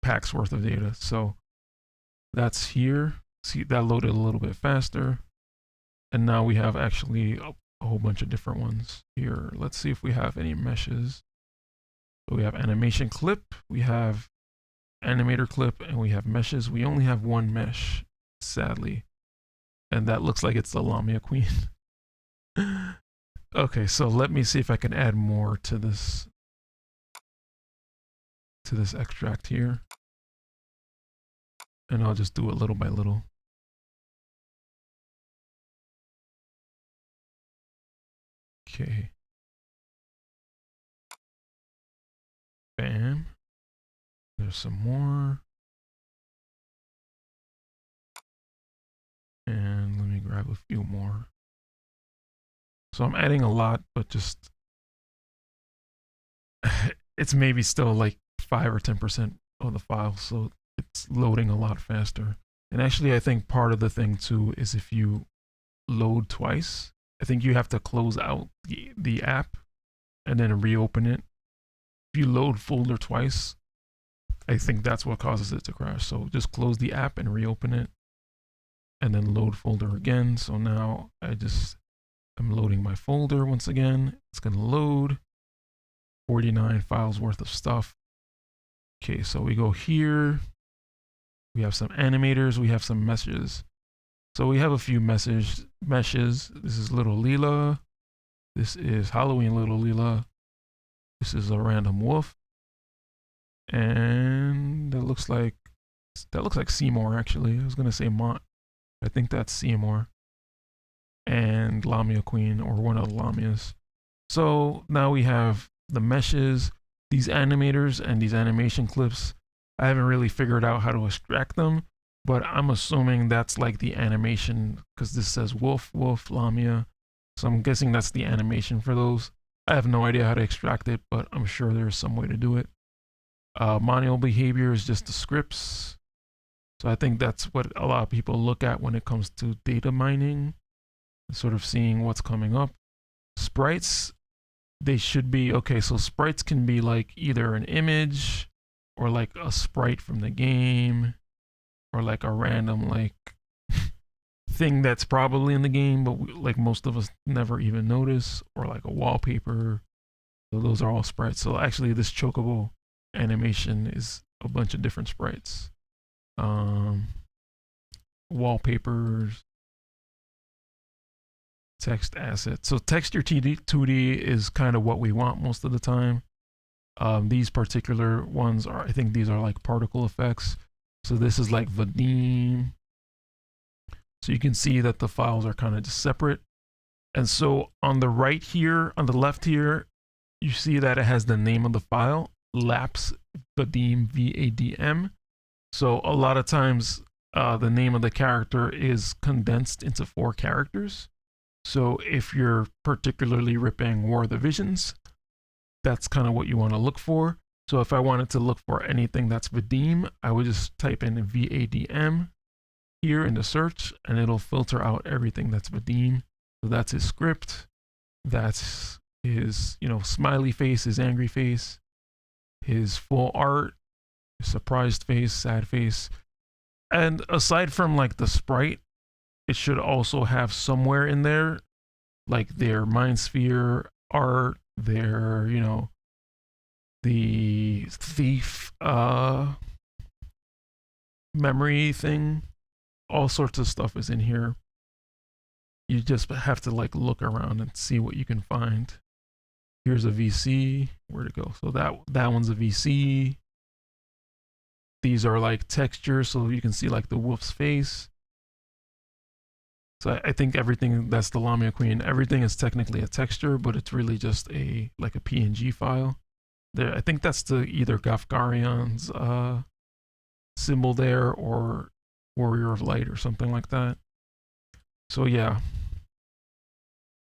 S1: packs worth of data. So that's here. See, that loaded a little bit faster. And now we have actually a whole bunch of different ones here. Let's see if we have any meshes. So we have animation clip, we have animator clip, and we have meshes. We only have one mesh, sadly. And that looks like it's the Lamia Queen. Okay, so let me see if I can add more to this extract here. And I'll just do it little by little. Okay. Bam. There's some more. And let me grab a few more. So I'm adding a lot, but just it's maybe still like 5 or 10% of the file, so it's loading a lot faster. And actually, I think part of the thing too is if you load twice, I think you have to close out the app and then reopen it. If you load folder twice, I think that's what causes it to crash. So just close the app and reopen it and then load folder again. So now I'm loading my folder once again. It's gonna load 49 files worth of stuff. Okay, so we go here. We have some animators, we have some meshes. So we have a few meshes. This is Little Leela. This is Halloween Little Leela. This is a random wolf. And that looks like Seymour actually. I was gonna say Mont. I think that's Seymour. And Lamia Queen, or one of the Lamias. So now we have the meshes, these animators, and these animation clips. I haven't really figured out how to extract them, but I'm assuming that's like the animation, because this says wolf, wolf, Lamia. So I'm guessing that's the animation for those. I have no idea how to extract it, but I'm sure there's some way to do it. Manual behavior is just the scripts. So I think that's what a lot of people look at when it comes to data mining, sort of seeing what's coming up. Sprites, they should be, okay, so sprites can be like either an image or like a sprite from the game or like a random like thing that's probably in the game, but like most of us never even notice, or like a wallpaper. So those are all sprites. So actually this chocobo animation is a bunch of different sprites. Wallpapers, text assets. So texture 2D is kind of what we want most of the time. These particular ones are, I think these are like particle effects. So this is like Vadim. So you can see that the files are kind of just separate. And so on the right here, on the left here, you see that it has the name of the file, Laps Vadim, VADM. So a lot of times the name of the character is condensed into 4 characters. So if you're particularly ripping War of the Visions, that's kind of what you want to look for. So if I wanted to look for anything that's Vadim, I would just type in VADM here in the search, and it'll filter out everything that's Vadim. So that's his script. That's his, smiley face, his angry face, his full art, his surprised face, sad face. And aside from like the sprite, it should also have somewhere in there like their mind sphere art, their, the thief memory thing. All sorts of stuff is in here. You just have to like look around and see what you can find. Here's a VC. Where'd it go? So that one's a VC. These are like textures, so you can see like the wolf's face. So I think everything that's the Lamia Queen, everything is technically a texture, but it's really just like a PNG file. There, I think that's the either Gafgarion's symbol there, or Warrior of Light or something like that. So yeah,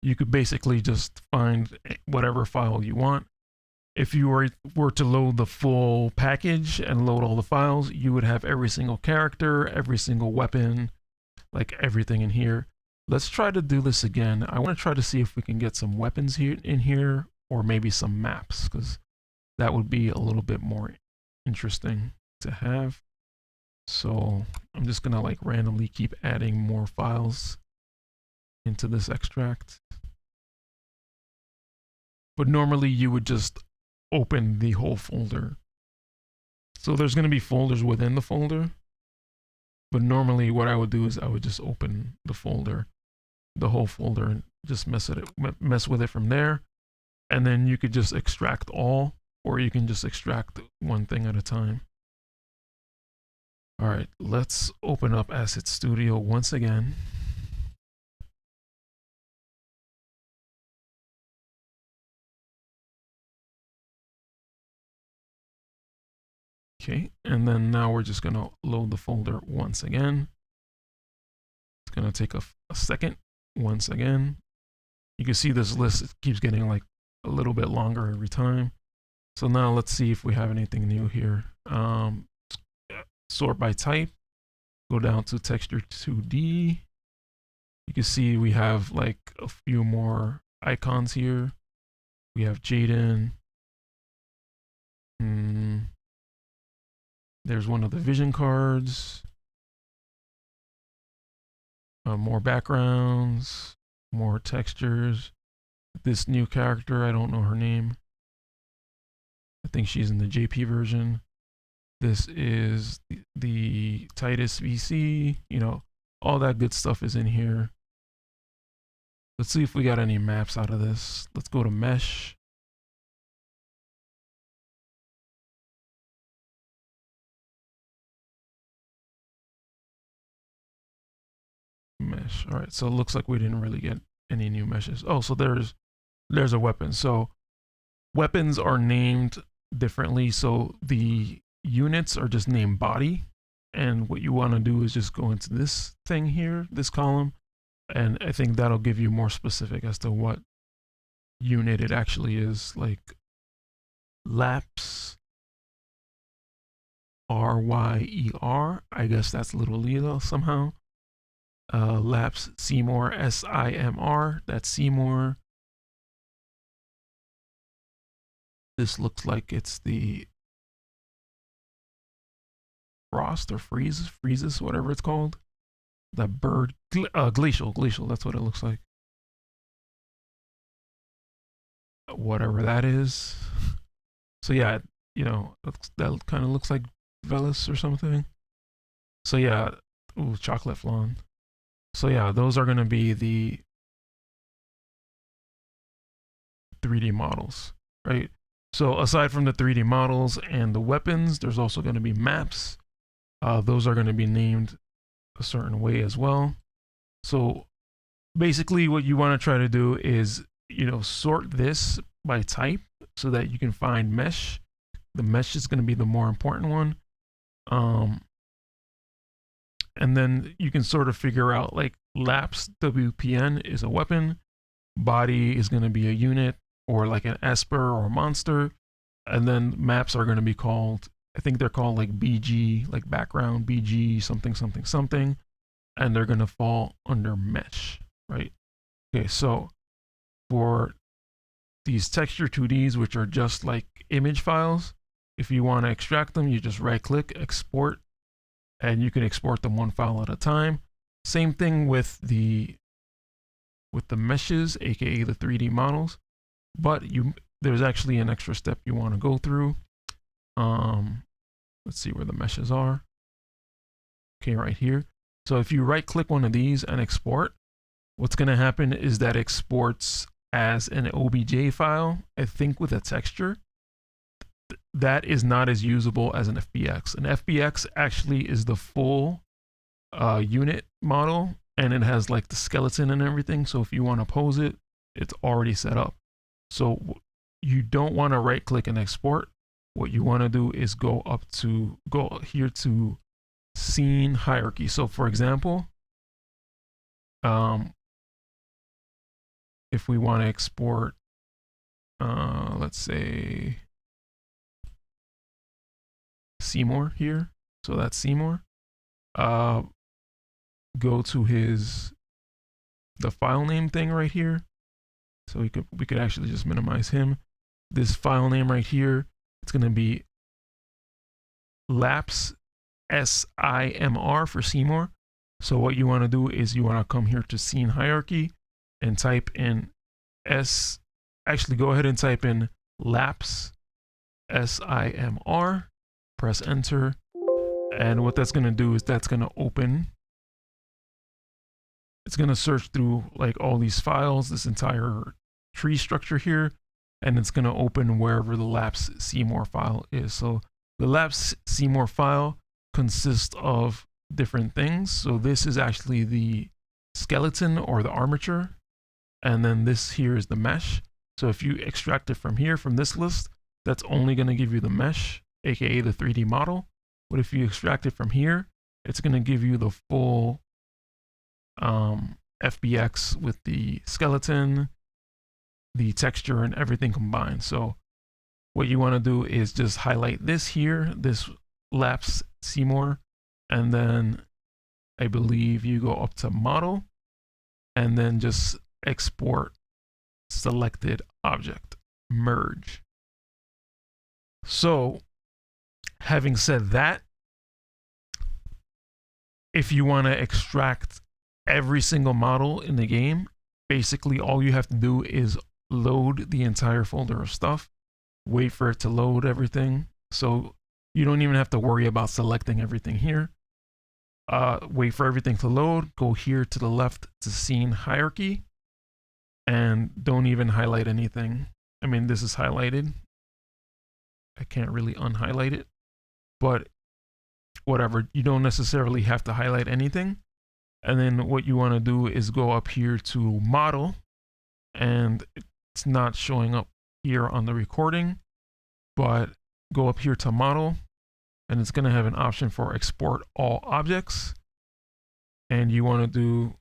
S1: you could basically just find whatever file you want, If you were to load the full package and load all the files, you would have every single character, every single weapon, like everything in here. Let's try to do this again. I want to try to see if we can get some weapons here in here, or maybe some maps, because that would be a little bit more interesting to have. So I'm just gonna like randomly keep adding more files into this extract. But normally you would just open the whole folder. So there's gonna be folders within the folder. But normally what I would do is I would just open the folder, the whole folder, and just mess with it from there. And then you could just extract all, or you can just extract one thing at a time. All right, let's open up Asset Studio once again. Okay, and then now we're just gonna load the folder once again. It's gonna take a second once again. You can see this list keeps getting like a little bit longer every time. So now let's see if we have anything new here. Sort by type, go down to texture 2D. You can see we have like a few more icons here. We have Jaden. There's one of the vision cards. More backgrounds, more textures. This new character, I don't know her name. I think she's in the JP version. This is the Titus VC, you know, all that good stuff is in here. Let's see if we got any maps out of this. Let's go to mesh. Mesh. All right, so it looks like we didn't really get any new meshes. Oh, so there's a weapon. So weapons are named differently. So the units are just named body, and what you want to do is just go into this thing here, this column, and I think that'll give you more specific as to what unit it actually is. Like laps, RYER, I guess that's little Lilo somehow. Laps Seymour, SIMR, that's Seymour. This looks like it's the frost or freezes, whatever it's called. That bird, glacial, that's what it looks like. Whatever that is. So yeah, you know, that kind of looks like Velis or something. So yeah, ooh, chocolate flan. So yeah, those are gonna be the 3D models, right? So aside from the 3D models and the weapons, there's also gonna be maps. Those are gonna be named a certain way as well. So basically what you wanna try to do is, you know, sort this by type so that you can find mesh. The mesh is gonna be the more important one. And then you can sort of figure out like laps WPN is a weapon, body is going to be a unit or like an Esper or a monster, and then maps are going to be called, I think they're called like BG, like background BG something something something, and they're going to fall under mesh, right? Okay, so for these texture 2Ds, which are just like image files, if you want to extract them, you just right click, export, and you can export them one file at a time. Same thing with the meshes, aka the 3D models, but there's actually an extra step you want to go through. Let's see where the meshes are. Okay, right here. So if you right click one of these and export, what's going to happen is that it exports as an OBJ file, I think with a texture. That is not as usable as an FBX. An FBX actually is the full unit model, and it has like the skeleton and everything. So if you want to pose it, it's already set up. So you don't want to right click and export. What you want to do is go here to scene hierarchy. So for example, if we want to export let's say Seymour here. So that's Seymour. Go to the file name thing right here. So we could actually just minimize him. This file name right here, it's gonna be Laps SIMR for Seymour. So what you want to do is you want to come here to scene hierarchy and type in actually go ahead and type in Laps SIMR, press enter, and what that's going to do is that's going to open, it's going to search through like all these files, this entire tree structure here, and it's going to open wherever the Laps Seymour file is. So the Laps Seymour file consists of different things. So this is actually the skeleton or the armature, and then this here is the mesh. So if you extract it from here, from this list, that's only going to give you the mesh, aka the 3D model. But if you extract it from here, it's going to give you the full FBX with the skeleton, the texture, and everything combined. So what you want to do is just highlight this here, this Laps Seymour, and then I believe you go up to model and then just export selected object, merge. So having said that, if you want to extract every single model in the game, basically all you have to do is load the entire folder of stuff, wait for it to load everything. So you don't even have to worry about selecting everything here. Wait for everything to load, go here to the left to scene hierarchy, and don't even highlight anything. I mean, this is highlighted. I can't really unhighlight it, but whatever, you don't necessarily have to highlight anything. And then what you want to do is go up here to model, and it's not showing up here on the recording, but go up here to model, and it's going to have an option for export all objects, and you want to do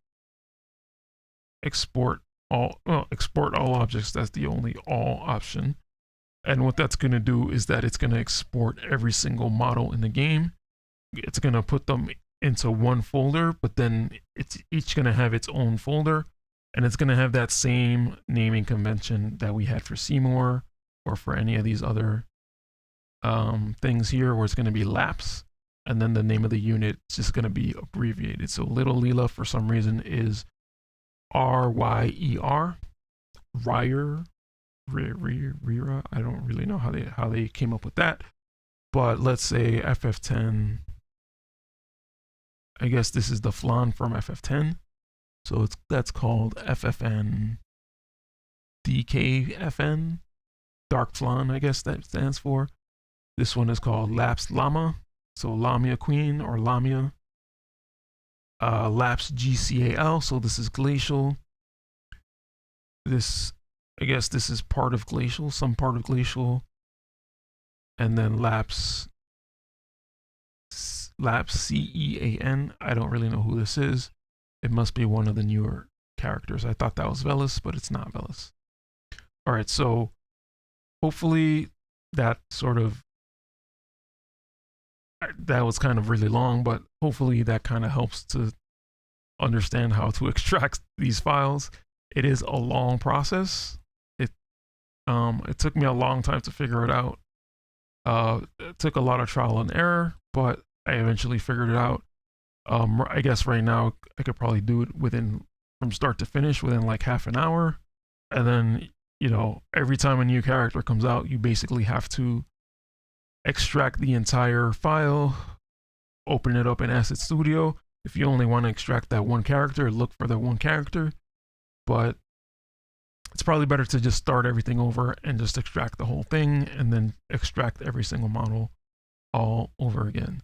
S1: export all objects. That's the only all option. And what that's going to do is that it's going to export every single model in the game. It's going to put them into one folder, but then it's each going to have its own folder, and it's going to have that same naming convention that we had for Seymour or for any of these other things here, where it's going to be Laps, and then the name of the unit is just going to be abbreviated. So Little Leela for some reason is RYER, Rira. I don't really know how they came up with that, but let's say FF10. I guess this is the flan from FF10, so that's called FFN DKFN, Dark Flan, I guess that stands for. This one is called Laps Llama, so Lamia Queen or Lamia. Laps GCAL, so this is Glacial. This, I guess this is part of Glacial, some part of Glacial. And then Laps CEAN, I don't really know who this is. It must be one of the newer characters. I thought that was Velis, but it's not Velis. All right, so hopefully that was kind of really long, but hopefully that kind of helps to understand how to extract these files. It is a long process. It took me a long time to figure it out. It took a lot of trial and error, but I eventually figured it out. I guess right now I could probably do it from start to finish within like half an hour. And then, you know, every time a new character comes out, you basically have to extract the entire file, open it up in Asset Studio. If you only want to extract that one character, look for that one character. But it's probably better to just start everything over and just extract the whole thing and then extract every single model all over again.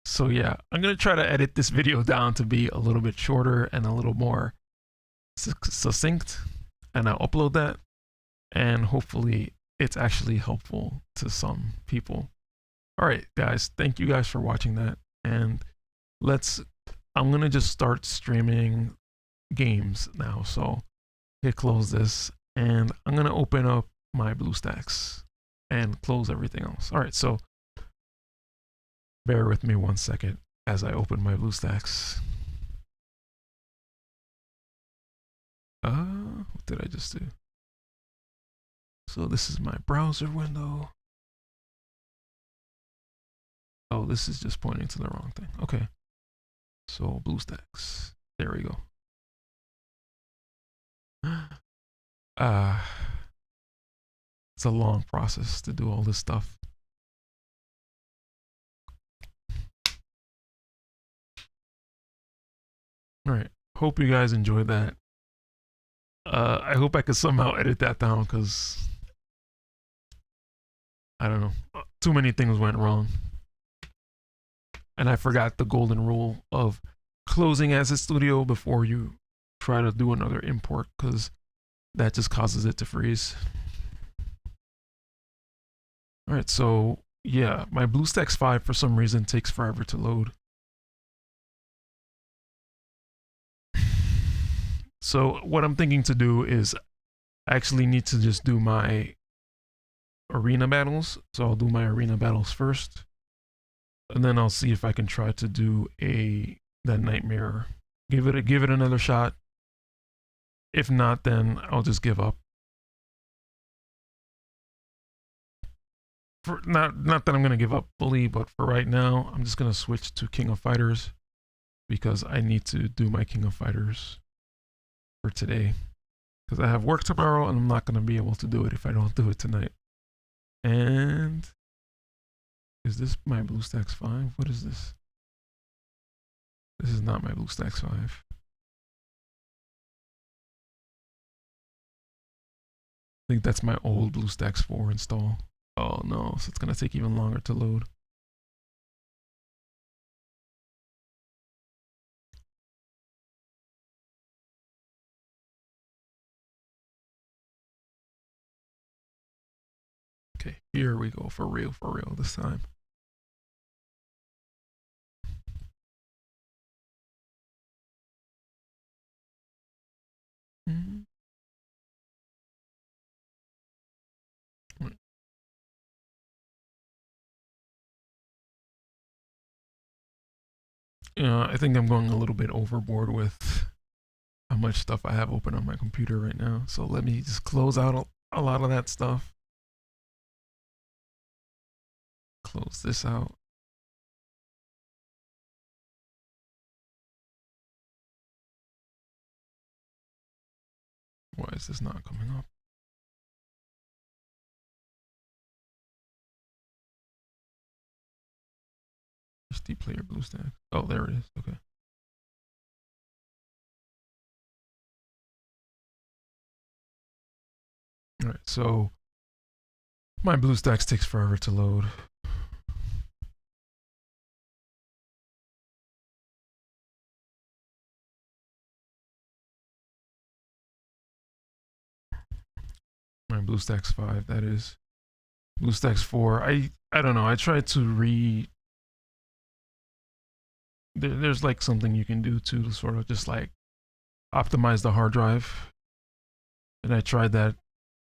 S1: So yeah, I'm going to try to edit this video down to be a little bit shorter and a little more succinct, and I'll upload that, and hopefully it's actually helpful to some people. All right, guys, thank you guys for watching that, and I'm going to just start streaming games now. So hit close this, and I'm going to open up my BlueStacks and close everything else. All right, so bear with me 1 second as I open my BlueStacks. What did I just do? So this is my browser window. Oh, this is just pointing to the wrong thing. Okay. So BlueStacks. There we go. It's a long process to do all this stuff. All right. Hope you guys enjoyed that. I hope I could somehow edit that down because I don't know. Too many things went wrong. And I forgot the golden rule of closing Asset Studio before you try to do another import because that just causes it to freeze. All right, so yeah, my BlueStacks 5 for some reason takes forever to load. So what I'm thinking to do is I actually need to just do my arena battles. So I'll do my arena battles first. And then I'll see if I can try to do that nightmare. Give it another shot. If not, then I'll just give up. For not that I'm gonna give up fully, but for right now, I'm just gonna switch to King of Fighters because I need to do my King of Fighters for today. Because I have work tomorrow and I'm not gonna be able to do it if I don't do it tonight. And is this my BlueStacks 5? What is this? This is not my BlueStacks 5. I think that's my old BlueStacks 4 install. Oh no, so it's gonna take even longer to load. Okay, here we go, for real this time. I think I'm going a little bit overboard with how much stuff I have open on my computer right now. So let me just close out a lot of that stuff. Close this out. Why is this not coming up? HD player BlueStacks. Oh, there it is. Okay. All right, so my BlueStacks takes forever to load. My BlueStacks 5, that is. BlueStacks 4, I don't know. I tried to there's like something you can do to sort of just like optimize the hard drive. And I tried that.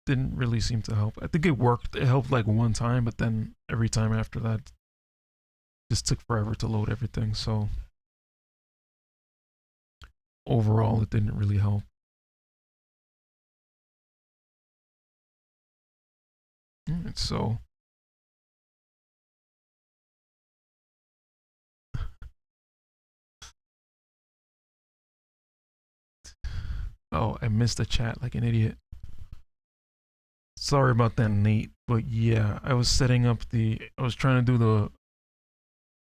S1: Didn't really seem to help. I think it worked. It helped like one time, but then every time after that just took forever to load everything. So overall, it didn't really help. All right, so oh, I missed the chat like an idiot. Sorry about that, Nate. But yeah, I was setting up I was trying to do the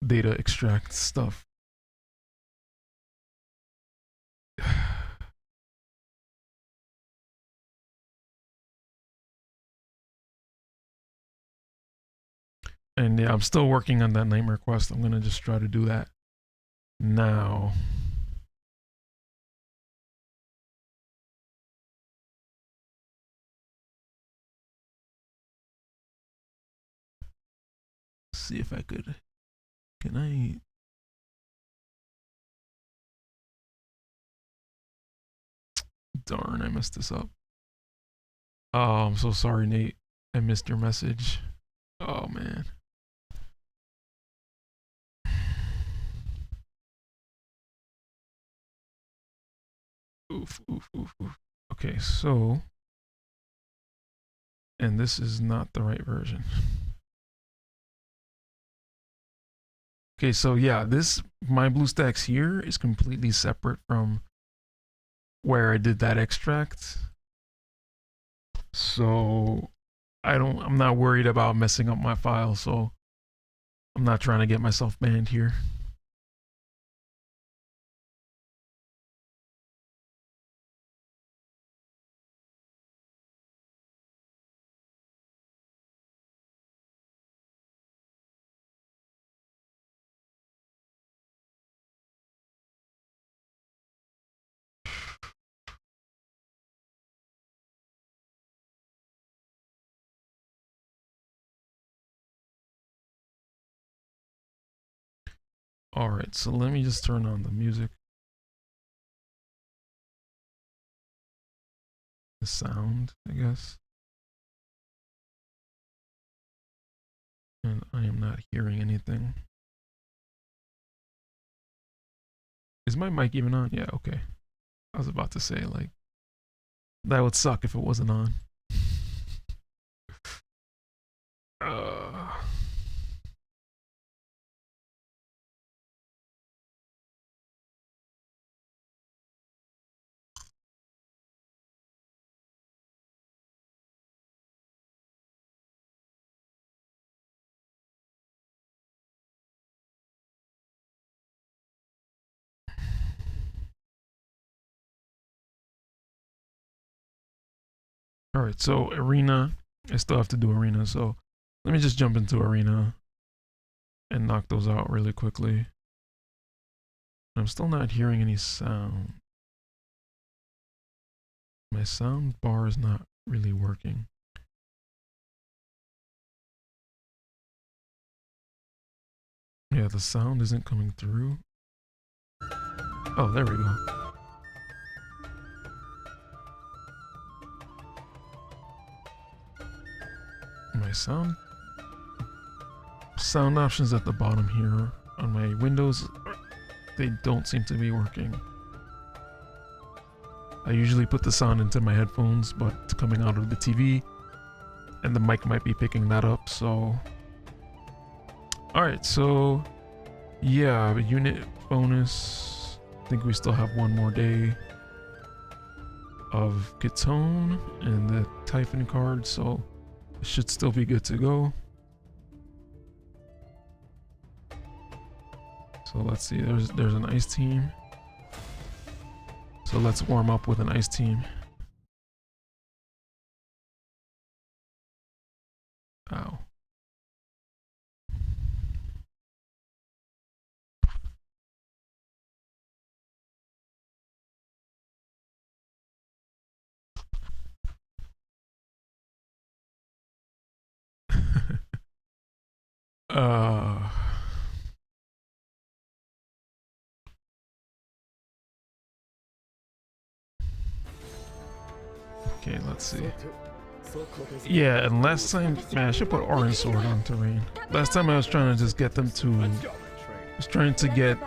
S1: data extract stuff. And yeah, I'm still working on that nightmare quest. I'm gonna just try to do that now. See if I could. Can I? Darn, I messed this up. Oh, I'm so sorry, Nate. I missed your message. Oh man. Oof, oof, oof, oof. Okay, so, and this is not the right version. Okay, so yeah, this, my BlueStacks here is completely separate from where I did that extract. So I'm not worried about messing up my file, so I'm not trying to get myself banned here. All right, so let me just turn on the music. The sound, I guess. And I am not hearing anything. Is my mic even on? Yeah, okay. I was about to say, like, that would suck if it wasn't on. Uh, all right, so arena. I still have to do arena, so let me just jump into arena and knock those out really quickly. I'm still not hearing any sound. My sound bar is not really working. Yeah, the sound isn't coming through. Oh, there we go. My sound options at the bottom here on my Windows, they don't seem to be working. I usually put the sound into my headphones, but it's coming out of the TV, and the mic might be picking that up, so... Alright, so... Yeah, unit bonus. I think we still have one more day of Ketone and the Typhon card, so it should still be good to go. So let's see, there's an ice team. So let's warm up with an ice team. Ow. uh Okay, let's see. Yeah, and last time, man, I should put Orange Sword on terrain. Last time I was trying to just get them to, I was trying to get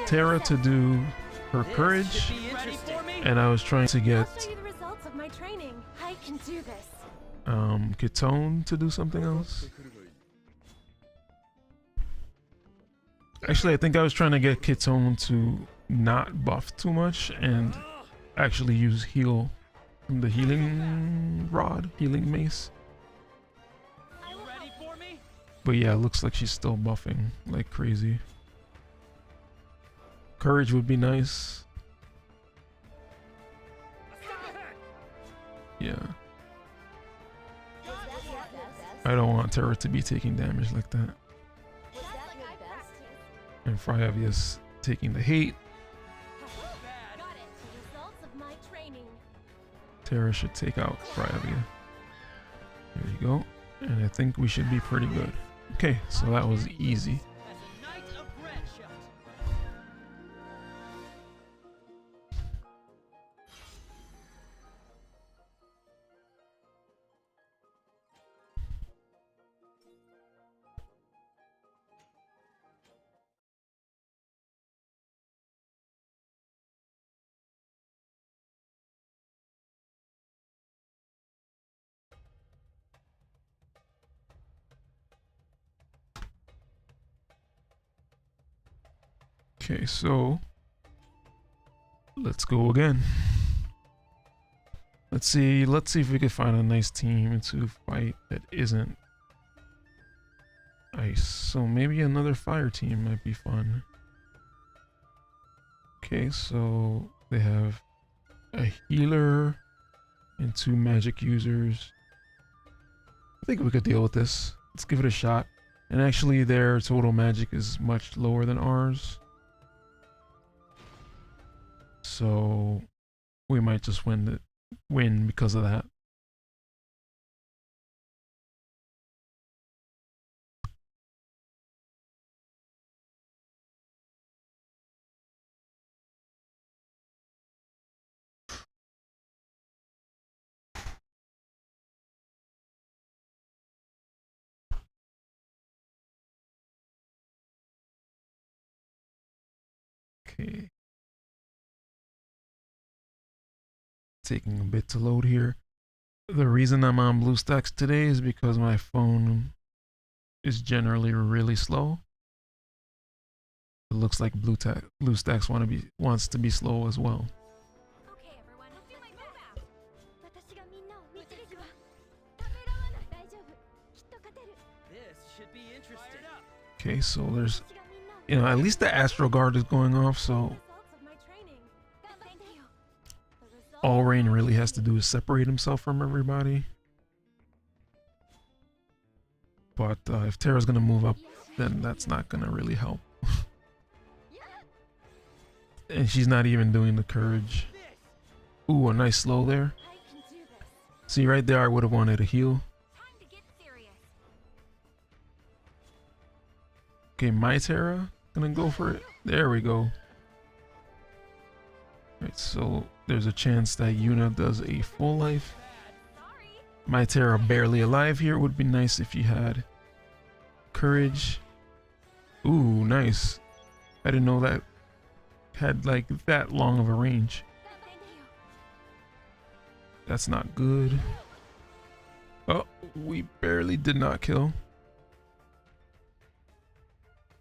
S1: Terra to do her courage, and I was trying to get Ketone to do something else. Actually, I think I was trying to get Ketone to not buff too much and actually use heal from the healing rod, healing mace. But yeah, it looks like she's still buffing like crazy. Courage would be nice. Yeah. I don't want Terra to be taking damage like that. And Fryavius taking the hate. Terra should take out Fryavia. There you go. And I think we should be pretty good. Okay, so that was easy. Okay, so let's go again. Let's see if we can find a nice team to fight that isn't ice. So maybe another fire team might be fun. Okay, so they have a healer and 2 magic users. I think we could deal with this. Let's give it a shot. And actually their total magic is much lower than ours. So we might just win because of that. Okay. Taking a bit to load here. The reason I'm on Bluestacks today is because my phone is generally really slow. It looks like Bluestacks wants to be slow as well.
S2: Okay, everyone, let's do my move out.
S3: This should be interesting.
S1: Okay, so there's, at least the Astro Guard is going off, so all Rain really has to do is separate himself from everybody. But if Terra's gonna move up, then that's not gonna really help. And she's not even doing the courage. Ooh, a nice slow there. See, right there I would have wanted a heal. Okay, my Terra gonna go for it. There we go. Right, so there's a chance that Yuna does a full life. My Terra barely alive here. It would be nice if you had courage. Ooh, nice. I didn't know that had like that long of a range. That's not good. Oh, we barely did not kill.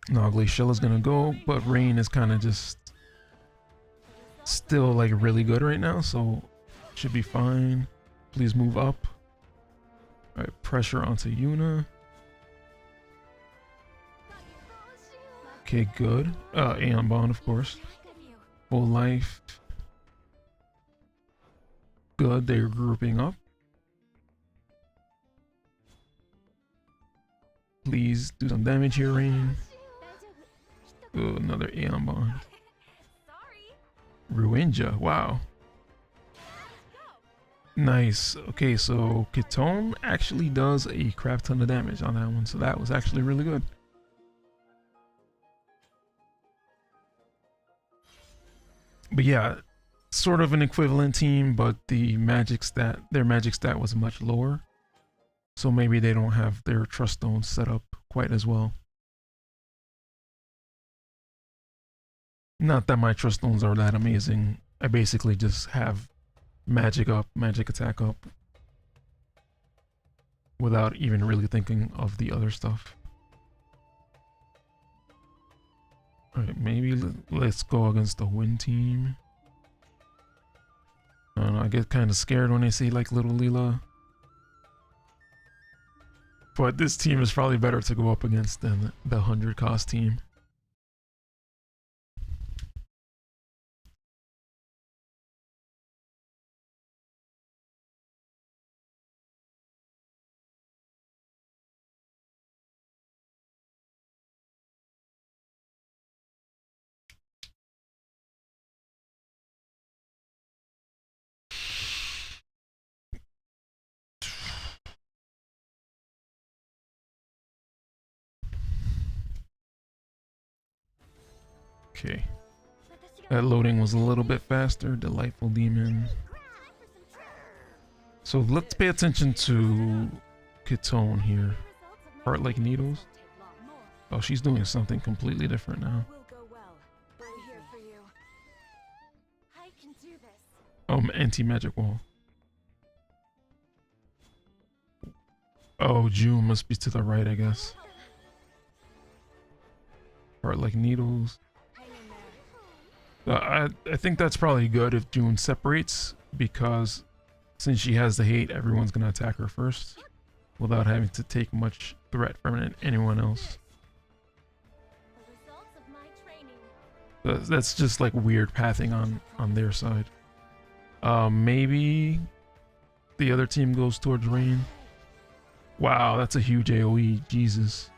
S1: Nogly Shell is gonna go, but Rain is kind of just still like really good right now, so should be fine. Please move up. All right, pressure onto Yuna. Okay, good. Aeon Bond, of course. Full life. Good, they're grouping up. Please do some damage here, Rain. Ooh, another Aeon Bond. Ruinja, wow. Nice. Okay, so Kitone actually does a crap ton of damage on that one, so that was actually really good. But yeah, sort of an equivalent team, but their magic stat was much lower. So maybe they don't have their trust stones set up quite as well. Not that my trust stones are that amazing. I basically just have magic up, magic attack up, without even really thinking of the other stuff. Alright, maybe let's go against the Wind team. I don't know, I get kind of scared when I see like little Leela. But this team is probably better to go up against than the 100 cost team. Okay. That loading was a little bit faster. Delightful Demon. So let's pay attention to Kitone here. Heart like needles. Oh, she's doing something completely different now. Anti-magic wall. Oh, June must be to the right, I guess. Heart like needles. I think that's probably good if June separates, because since she has the hate, everyone's gonna attack her first without having to take much threat from anyone else.
S2: The results of my training.
S1: That's just like weird pathing on their side. Maybe the other team goes towards Rain. Wow, that's a huge AoE. Jesus.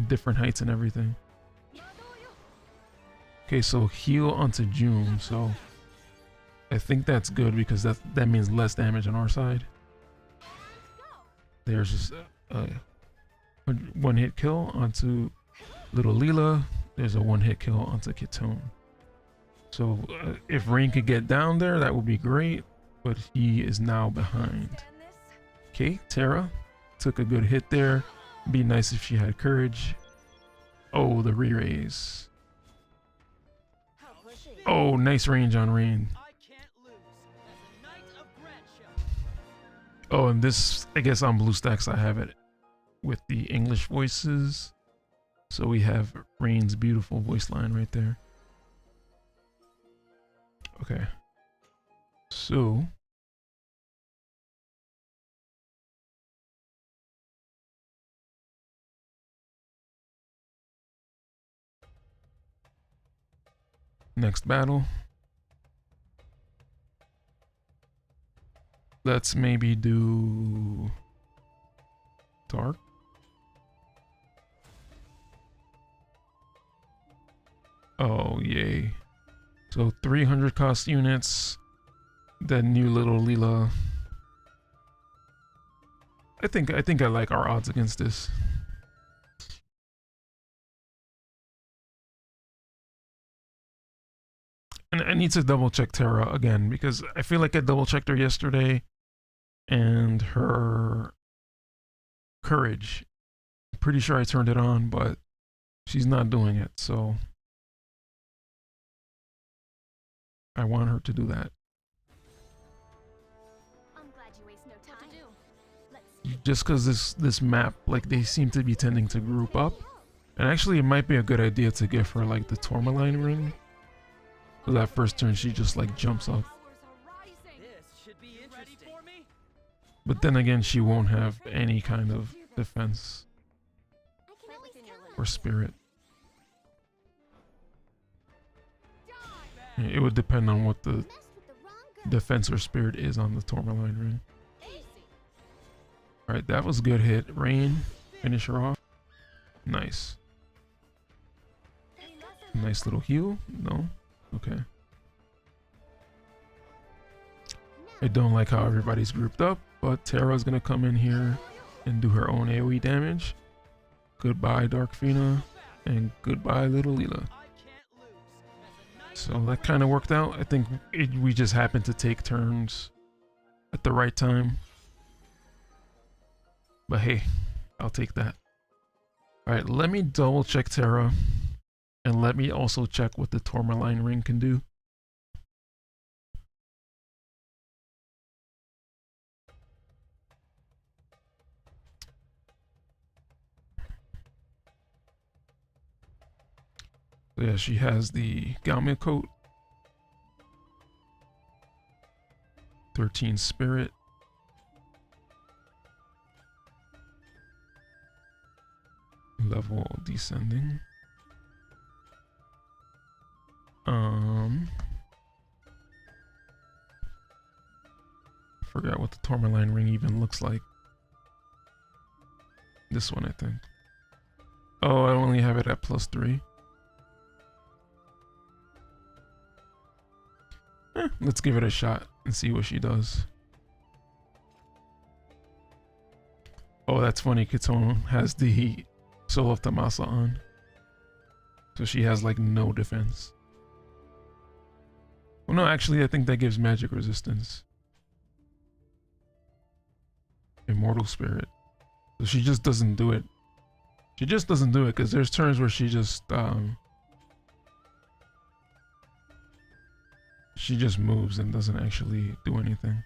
S1: Different heights and everything. Okay, so heal onto June, so I think that's good because that means less damage on our side. There's just a one hit kill onto little Leela. There's a one hit kill onto Kitone. So if Rain could get down there, that would be great, but he is now behind. Okay, Terra took a good hit there. Be nice if she had courage. Oh, the re-raise. Oh, nice range on Rain. Oh, and this, I guess on Bluestacks I have it with the English voices. So we have Rain's beautiful voice line right there. Okay. So next battle. Let's maybe do Dark. Oh, yay. So 300 cost units. Then new little Leela. I think I like our odds against this. And I need to double check Terra again because I feel like I double checked her yesterday and her courage. I'm pretty sure I turned it on, but she's not doing it, so I want her to do that.
S2: I'm glad you waste no time.
S1: Just because this map, like, they seem to be tending to group up. And actually, it might be a good idea to give her, like, the Tourmaline ring. So that first turn, she just, like, jumps up. But then again, she won't have any kind of defense or spirit. It would depend on what the defense or spirit is on the Tourmaline ring. Alright, that was a good hit. Rain, finish her off. Nice. Nice little heal. No? Okay. I don't like how everybody's grouped up, but Terra's gonna come in here and do her own AoE damage. Goodbye, Darkfina, and goodbye, little Leela. So that kind of worked out. I think we just happened to take turns at the right time. But hey, I'll take that. Alright, let me double check Terra. And let me also check what the Tourmaline ring can do. So yeah, she has the Galmia coat. 13 spirit. Level descending. Forgot what the Tourmaline ring even looks like. This one, I think. Oh, I only have it at +3. Let's give it a shot and see what she does. Oh, that's funny. Kitone has the Soul of Tamasa on. So she has like no defense. Well, no, actually, I think that gives magic resistance. Immortal Spirit. So she just doesn't do it. She just doesn't do it because there's turns where she just moves and doesn't actually do anything.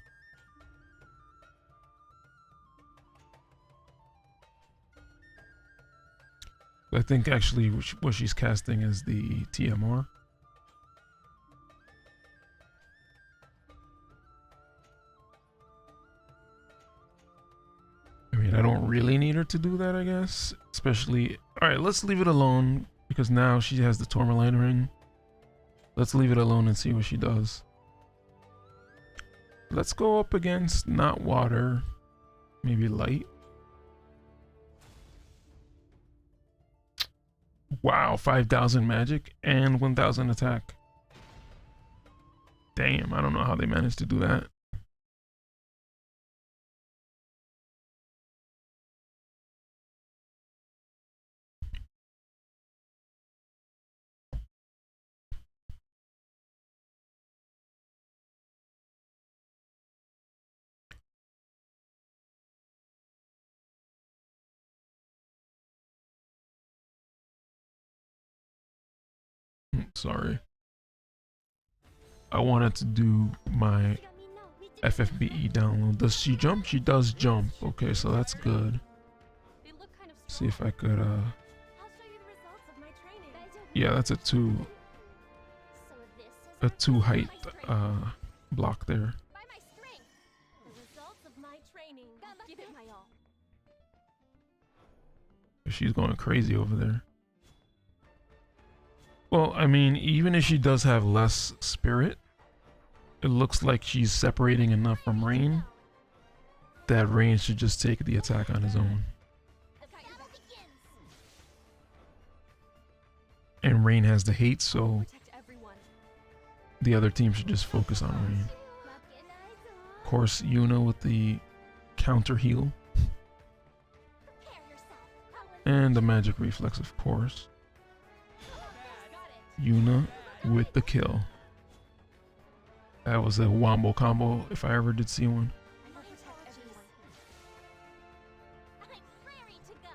S1: I think actually what she's casting is the TMR. really need her to do that, I guess. Especially, all right, let's leave it alone because now she has the Tourmaline ring. Let's leave it alone and see what she does. Let's go up against not water, maybe light. Wow, 5,000 magic and 1,000 attack. Damn, I don't know how they managed to do that. Sorry. I wanted to do my FFBE download. Does she jump? She does jump. Okay, so that's good.
S2: They look kind of
S1: See if I could
S2: I'll show you the results of my training.
S1: yeah, that's a two
S2: So this is
S1: height block there.
S2: by my strength. The results of my training. Give it my all.
S1: She's going crazy over there. Well, I mean, even if she does have less spirit, it looks like she's separating enough from Rain that Rain should just take the attack on his own.
S2: The battle begins.
S1: And Rain has the hate, so
S2: Protect everyone.
S1: the other team should just focus on Rain. Of course, Yuna with the counter heal.
S2: Prepare yourself.
S1: And the magic reflex, of course. Yuna with the kill. That was a wombo combo if I ever did see one.
S2: I'll protect everyone. I'm raring to go.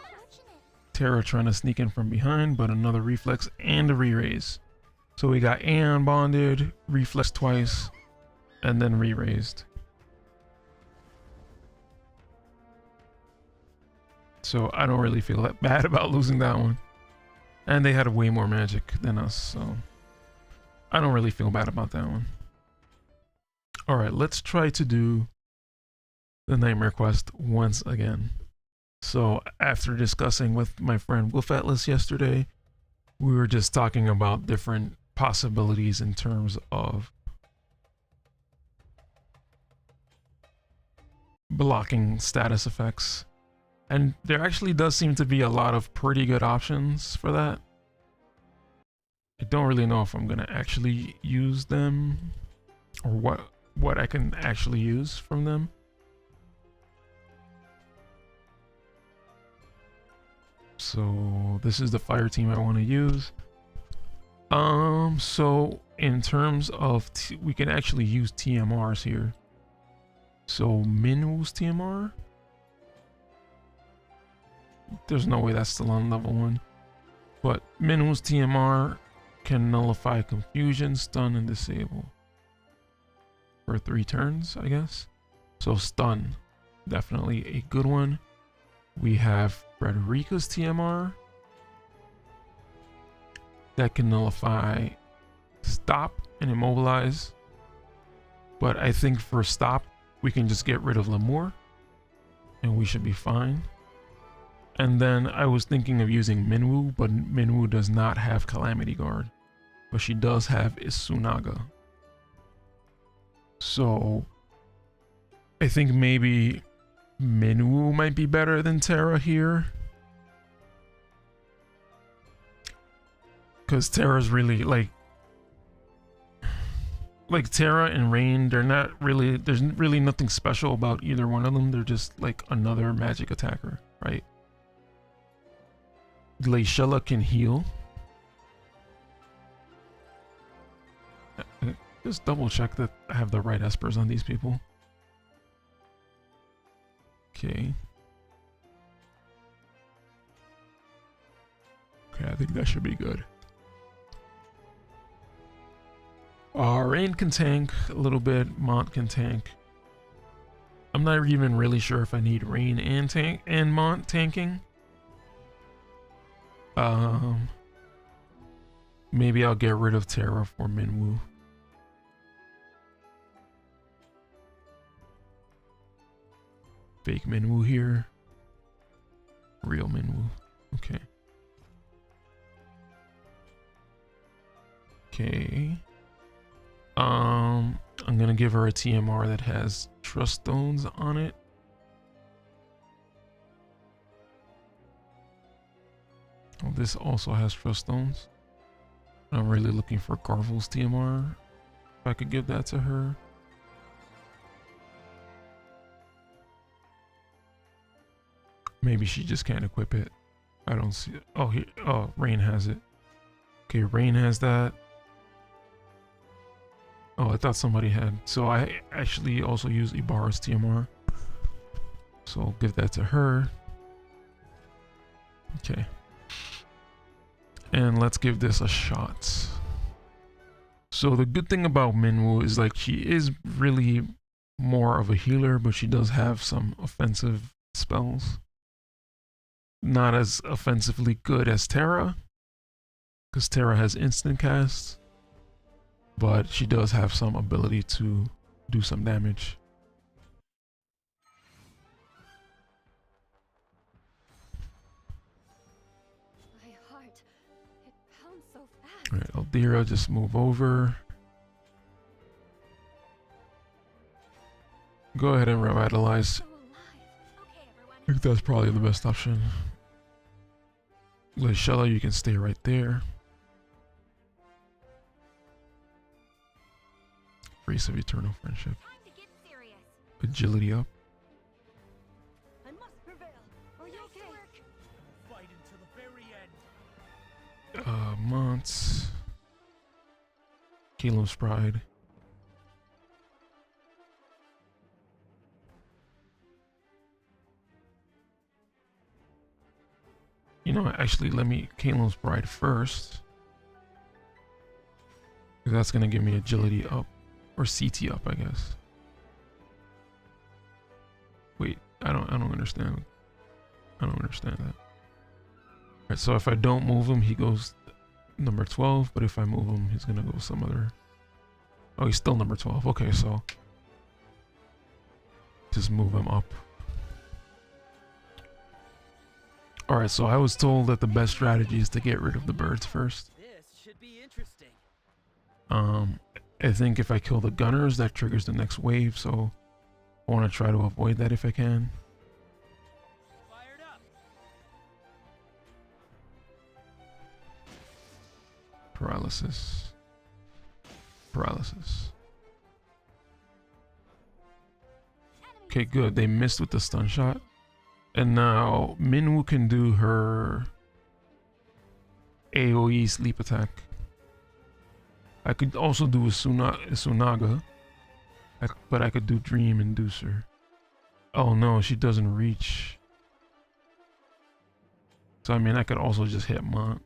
S2: Unfortunate.
S1: Terra trying to sneak in from behind, but another reflex and a re-raise. So we got Aeon bonded, reflex twice, and then re-raised. So I don't really feel that bad about losing that one. And they had way more magic than us, so I don't really feel bad about that one. Alright, let's try to do the Nightmare Quest once again. So after discussing with my friend Wolf Atlas yesterday, we were just talking about different possibilities in terms of blocking status effects. And there actually does seem to be a lot of pretty good options for that. I don't really know if I'm gonna actually use them or what I can actually use from them. So this is the fire team I want to use. So in terms of we can actually use TMRs here. So Minwoo's TMR. There's no way that's still on level 1. But Minwoo's TMR can nullify confusion, stun, and disable. For 3 turns, I guess. So stun, definitely a good one. We have Frederica's TMR. That can nullify stop and immobilize. But I think for stop, we can just get rid of Lamour. And we should be fine. And then I was thinking of using Minwoo, but Minwoo does not have Calamity Guard. But she does have Isunaga. So I think maybe Minwoo might be better than Terra here. Because Terra's really like Terra and Rain, they're not really, there's really nothing special about either one of them. They're just like another magic attacker, right? Glaciella can heal. Just double check that I have the right espers on these people. Okay. Okay, I think that should be good. Rain can tank a little bit. Mont can tank. I'm not even really sure if I need Rain and Mont tanking. Maybe I'll get rid of Terra for Minwoo. Fake Minwoo here. real Minwoo. Okay. Okay. I'm gonna give her a TMR that has trust stones on it. Oh, this also has trust stones. I'm really looking for Garvel's TMR. If I could give that to her. Maybe she just can't equip it. I don't see it. Oh, here. Oh, Rain has it. Okay, Rain has that. Oh, I thought somebody had. So I actually also use Ibarra's TMR. So I'll give that to her. Okay. And let's give this a shot. So the good thing about Minwoo is like she is really more of a healer, but she does have some offensive spells. Not as offensively good as Terra, because Terra has instant cast, but she does have some ability to do some damage.
S2: My heart, it pounds so fast.
S1: Alright, Aldira, just move over. Go ahead and revitalize.
S2: So alive. Okay, everyone.
S1: I think that's probably the best option. Lashella, you can stay right there. Grace of Eternal Friendship.
S2: Time to get serious.
S1: Agility up.
S3: I must prevail.
S2: Are you okay?
S3: Fight until the very end.
S1: Monts. Caleb's Pride. You know, actually, let me Caleb's Bride first. Because that's going to give me agility up. Or CT up, I guess. Wait, I don't understand. I don't understand that. Alright, so if I don't move him, he goes number 12. But if I move him, he's going to go some other... Oh, he's still number 12. Okay, so... just move him up. Alright, so I was told that the best strategy is to get rid of the birds first.
S3: This should be interesting.
S1: I think if I kill the gunners, that triggers the next wave, so I want to try to avoid that if I can.
S3: Fired up.
S1: Paralysis. Paralysis. Okay, good. They missed with the stun shot. And now Minwoo can do her AoE sleep attack. I could also do a Sunaga, but I could do Dream Inducer. Oh no, she doesn't reach. So I mean, I could also just hit Mont.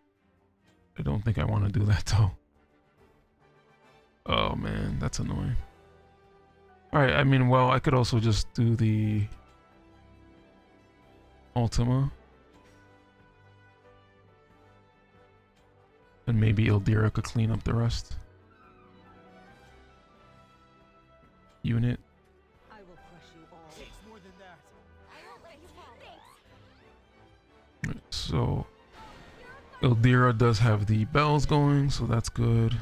S1: I don't think I want to do that though. Oh man, that's annoying. Alright, I mean, well, I could also just do the Ultima. And maybe Ildira could clean up the rest. Unit.
S3: I will crush you all. Takes more than that.
S2: I won't let you fall. Thanks.
S1: So Ildira does have the bells going, so that's good.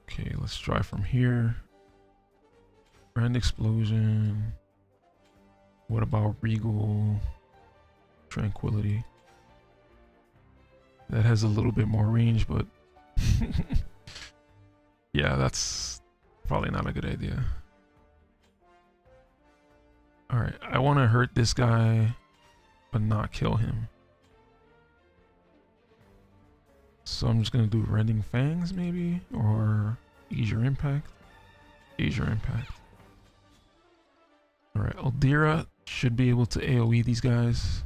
S1: Okay, let's try from here. Grand Explosion. What about Regal? Tranquility. That has a little bit more range, but yeah, that's probably not a good idea. Alright, I want to hurt this guy, but not kill him. So I'm just going to do Rending Fangs, maybe? Or Ease Your Impact? Ease Your Impact. Alright, Aldira should be able to AoE these guys.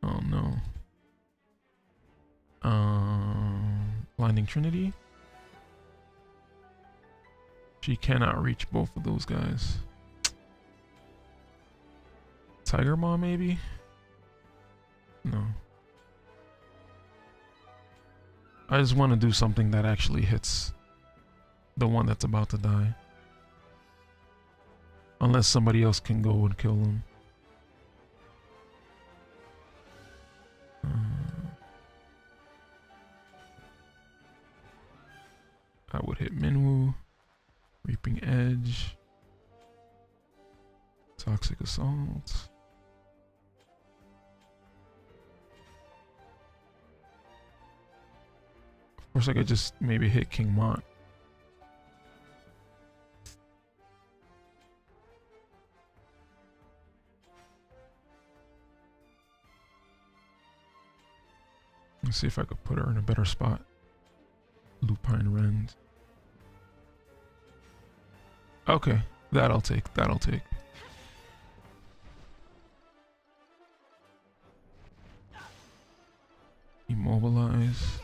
S1: Oh no. Blinding Trinity. She cannot reach both of those guys. Tiger Maw maybe? No. I just want to do something that actually hits the one that's about to die. Unless somebody else can go and kill him. I would hit Minwoo, Reaping Edge, Toxic Assault. Of course, I could just maybe hit King Mont. Let's see if I could put her in a better spot. Lupine Rend. Okay, that I'll take. That I'll take. Immobilize.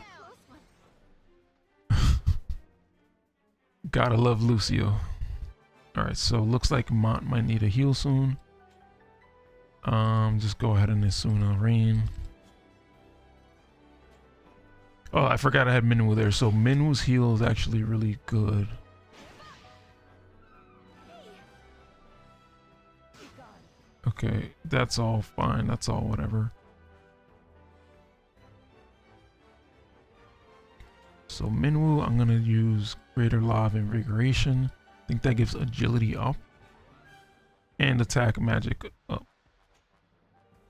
S1: Gotta love Lucio. Alright, so looks like Mont might need a heal soon. Just go ahead and Asuna Rain. Oh, I forgot I had Minwoo there. So Minwoo's heal is actually really good. Okay, that's all fine. That's all whatever. So Minwoo, I'm gonna use Greater Law of Invigoration. I think that gives agility up. And attack magic up.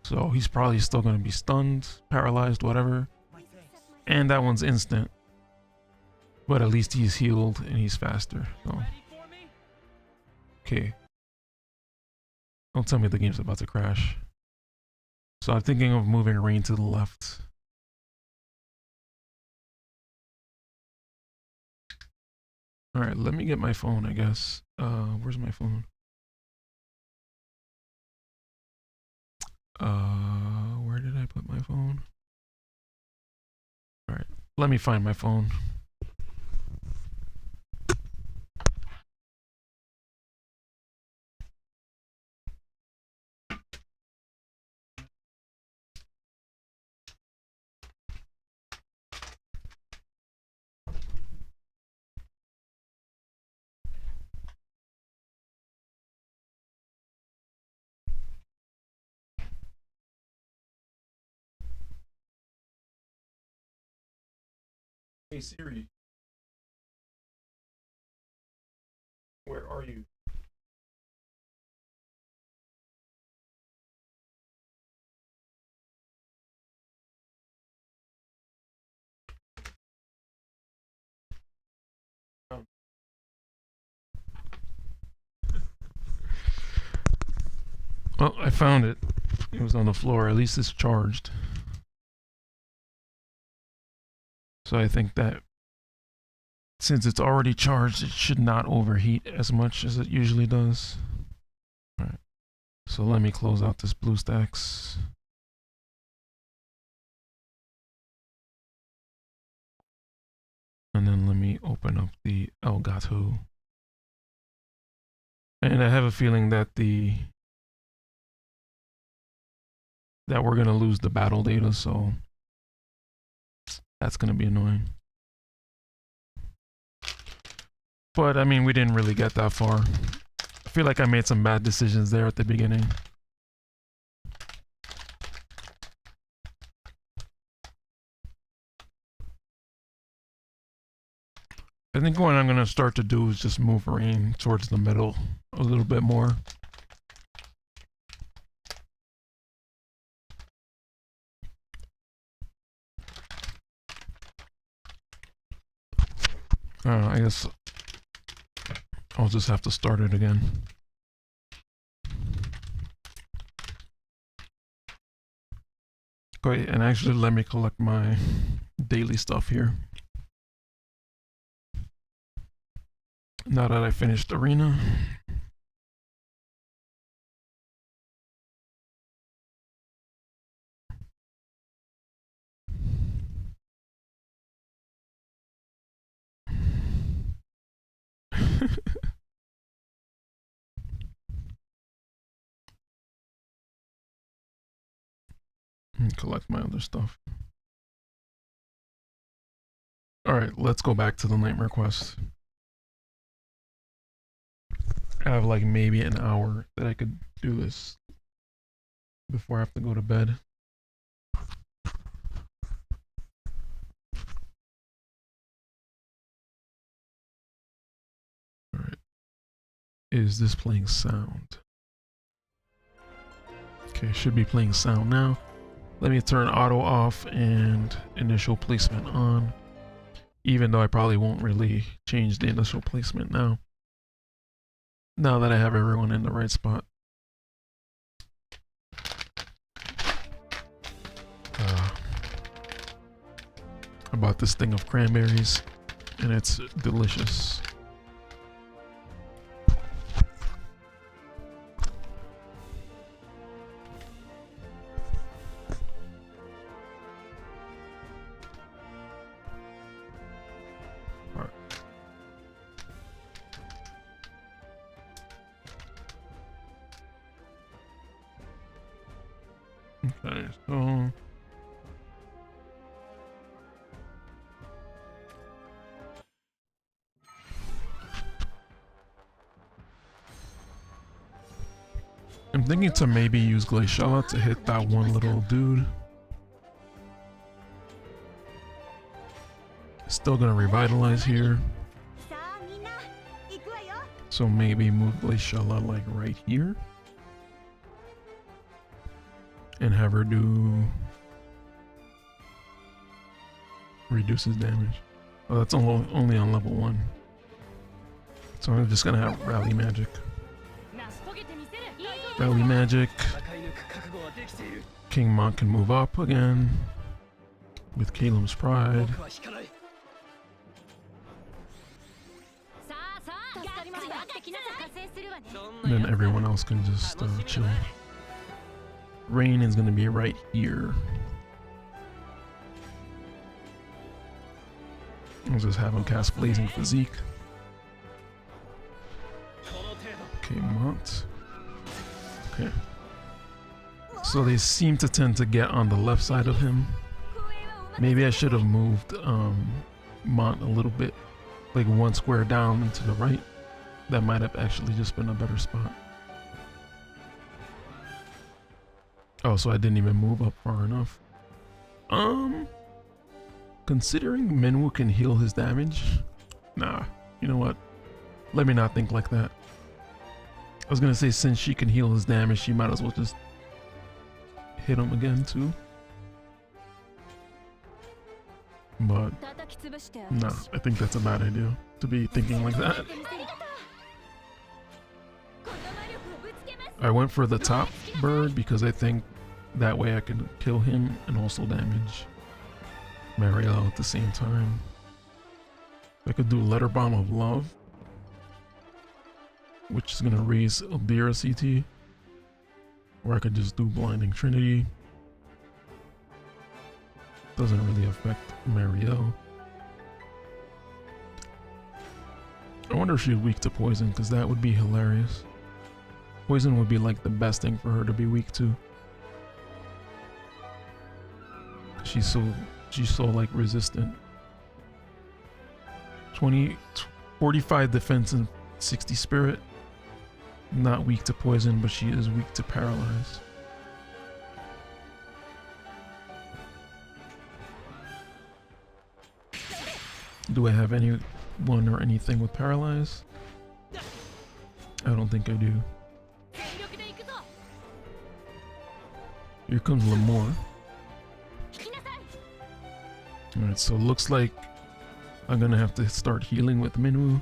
S1: So he's probably still gonna be stunned, paralyzed, whatever. And that one's instant. But at least he's healed and he's faster. So. Okay. Don't tell me the game's about to crash. So I'm thinking of moving Rain to the left. Alright, let me get my phone, I guess. Where's my phone? Where did I put my phone? Alright, let me find my phone. Hey Siri, where are you? Oh, I found it. It was on the floor. At least it's charged. So I think that since it's already charged, it should not overheat as much as it usually does. Alright. So let me close out this Bluestacks. And then let me open up the Elgato. And I have a feeling that we're gonna lose the battle data, so that's gonna be annoying. But I mean, we didn't really get that far. I feel like I made some bad decisions there at the beginning. I think what I'm gonna start to do is just move Rain towards the middle a little bit more. I guess I'll just have to start it again. Okay, and actually let me collect my daily stuff here. Now that I finished Arena. And collect my other stuff. Alright, let's go back to the Nightmare Quest. I have like maybe an hour that I could do this before I have to go to bed. Alright. Is this playing sound? Okay, should be playing sound now. Let me turn auto off and initial placement on. Even though I probably won't really change the initial placement now. Now that I have everyone in the right spot. I bought this thing of cranberries and it's delicious. Okay, so I'm thinking to maybe use Glaciella to hit that one little dude. Still gonna revitalize here. So maybe move Glaciella like right here. And have her do reduces damage. Oh, that's only on level 1. So I'm just gonna have Rally Magic. Rally Magic. King Monk can move up again with Calum's Pride. And then everyone else can just chill. Rain is going to be right here. I'll just have him cast Blazing Physique. Okay, Mont. Okay. So they seem to tend to get on the left side of him. Maybe I should have moved Mont a little bit, like 1 square down and to the right. That might have actually just been a better spot. Oh, so I didn't even move up far enough. Considering Minwoo can heal his damage, nah, you know what? Let me not think like that. I was gonna say since she can heal his damage, she might as well just hit him again too. But nah, I think that's a bad idea to be thinking like that. I went for the top bird because I think that way I can kill him and also damage Marielle at the same time. I could do Letter Bomb of Love, which is gonna raise Elvira CT, or I could just do Blinding Trinity. Doesn't really affect Marielle. I wonder if she's weak to poison, because that would be hilarious. Poison would be like the best thing for her to be weak to. She's so like resistant. 45 defense and 60 spirit. Not weak to poison, but she is weak to paralyze. Do I have anyone or anything with paralyze? I don't think I do. Here comes Lamore. Alright, so it looks like I'm gonna have to start healing with Minwoo.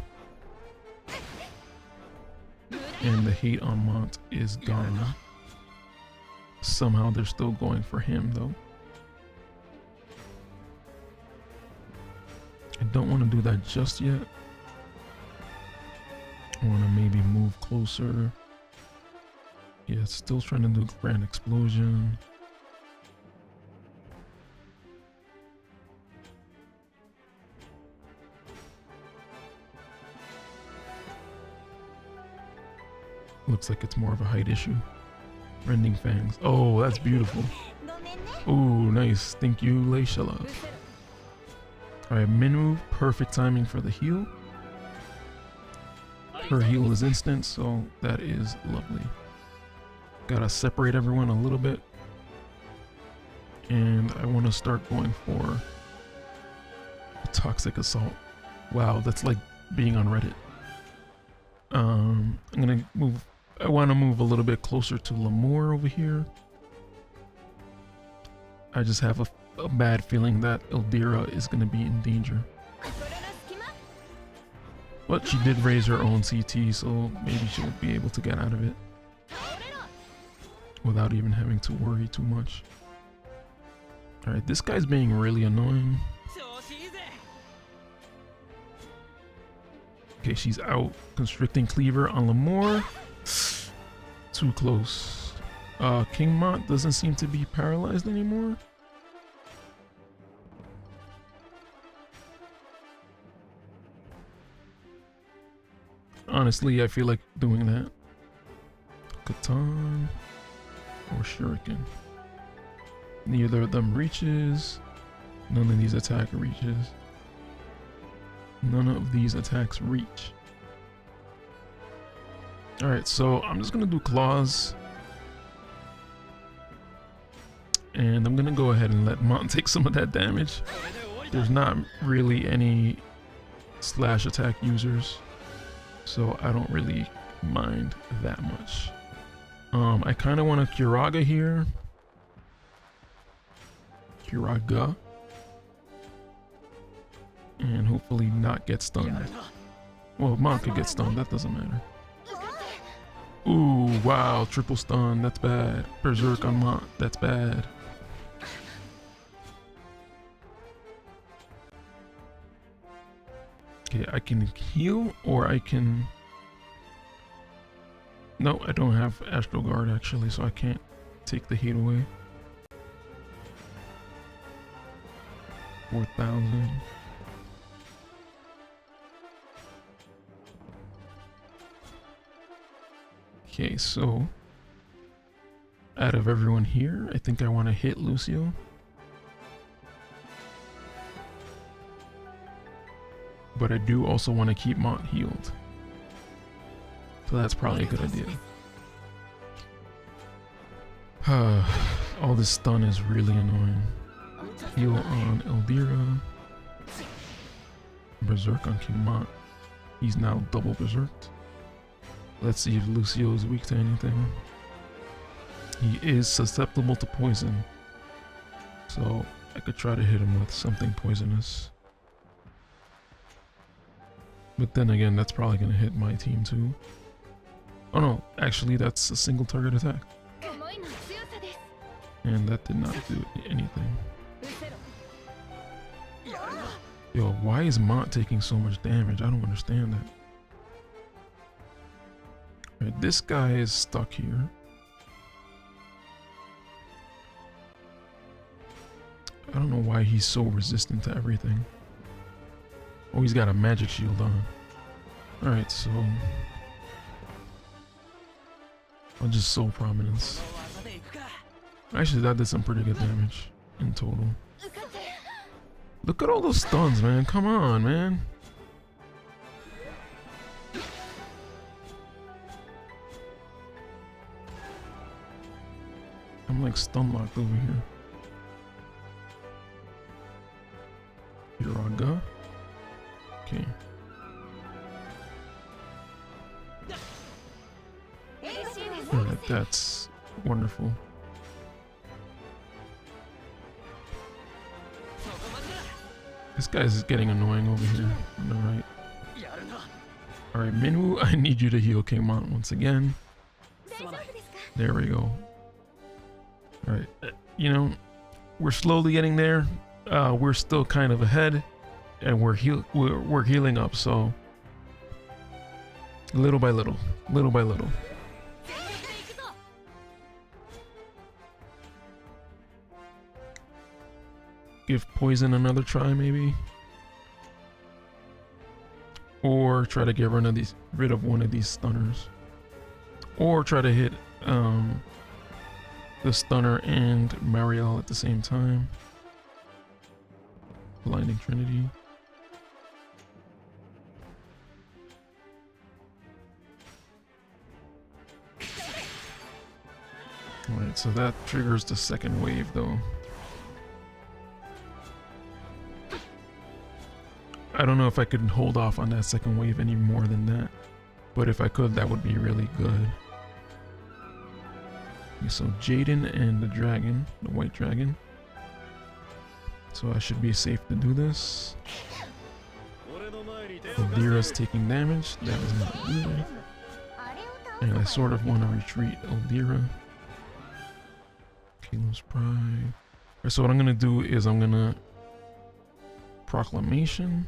S1: And the hate on Mont is gone. Somehow they're still going for him though. I don't want to do that just yet. I want to maybe move closer. Yeah, still trying to do Grand Explosion. Looks like it's more of a height issue. Rending Fangs. Oh, that's beautiful. Oh, nice. Thank you, Leishela. Alright, Minwoo. Perfect timing for the heal. her heal is instant, so that is lovely. Gotta separate everyone a little bit. And I want to start going for Toxic Assault. Wow, that's like being on Reddit. I'm gonna move. I want to move a little bit closer to Lemur over here. I just have a bad feeling that Elvira is gonna be in danger. But she did raise her own CT, so maybe she'll be able to get out of it without even having to worry too much. Alright, this guy's being really annoying. Okay, she's out. Constricting Cleaver on Lemur. Too close. King Mont doesn't seem to be paralyzed anymore. Honestly, I feel like doing that. Katan or Shuriken. Neither of them reaches. None of these attack reaches. None of these attacks reach. Alright, so I'm just gonna do claws. And I'm gonna go ahead and let Mont take some of that damage. There's not really any slash attack users, so I don't really mind that much. I kind of want a Kiraga here. Kiraga. And hopefully not get stunned. Well, Mont could get stunned, that doesn't matter. Ooh, wow, triple stun, that's bad. Berserk on Mont, that's bad. Okay, I can heal or I can... No, I don't have Astral Guard actually, so I can't take the heat away. 4,000. Okay, so out of everyone here, I think I want to hit Lucio. But I do also want to keep Mont healed. So that's probably a good idea. All this stun is really annoying. Heal on Elvira. Berserk on King Mont. He's now double berserked. Let's see if Lucio is weak to anything. He is susceptible to poison. So I could try to hit him with something poisonous. But then again, that's probably going to hit my team too. Oh no, actually that's a single target attack. And that did not do anything. Yo, why is Mont taking so much damage? I don't understand that. Right, this guy is stuck here. I don't know why he's so resistant to everything. Oh, he's got a magic shield on. Alright, so... I'll just soul prominence. Actually, that did some pretty good damage in total. Look at all those stuns, man. Come on, man. I'm like stun locked over here. Kiraga. Okay. Alright, that's wonderful. This guy's getting annoying over here on the right. Alright, Minwoo, I need you to heal King Mont once again. There we go. Alright, you know, we're slowly getting there. We're still kind of ahead, and we're healing up, so little by little, little by little. Give poison another try, maybe, or try to get rid of one of these stunners, or try to hit the stunner and Mariel at the same time. Blinding Trinity. Alright, so that triggers the second wave though. I don't know if I could hold off on that second wave any more than that. But if I could, that would be really good. Okay, so Jaden and the dragon, the white dragon. So I should be safe to do this. Eldira's taking damage. That is not good. And I sort of want to retreat Eldira. Caleb's Pride. Alright, so what I'm going to do is I'm going to Proclamation.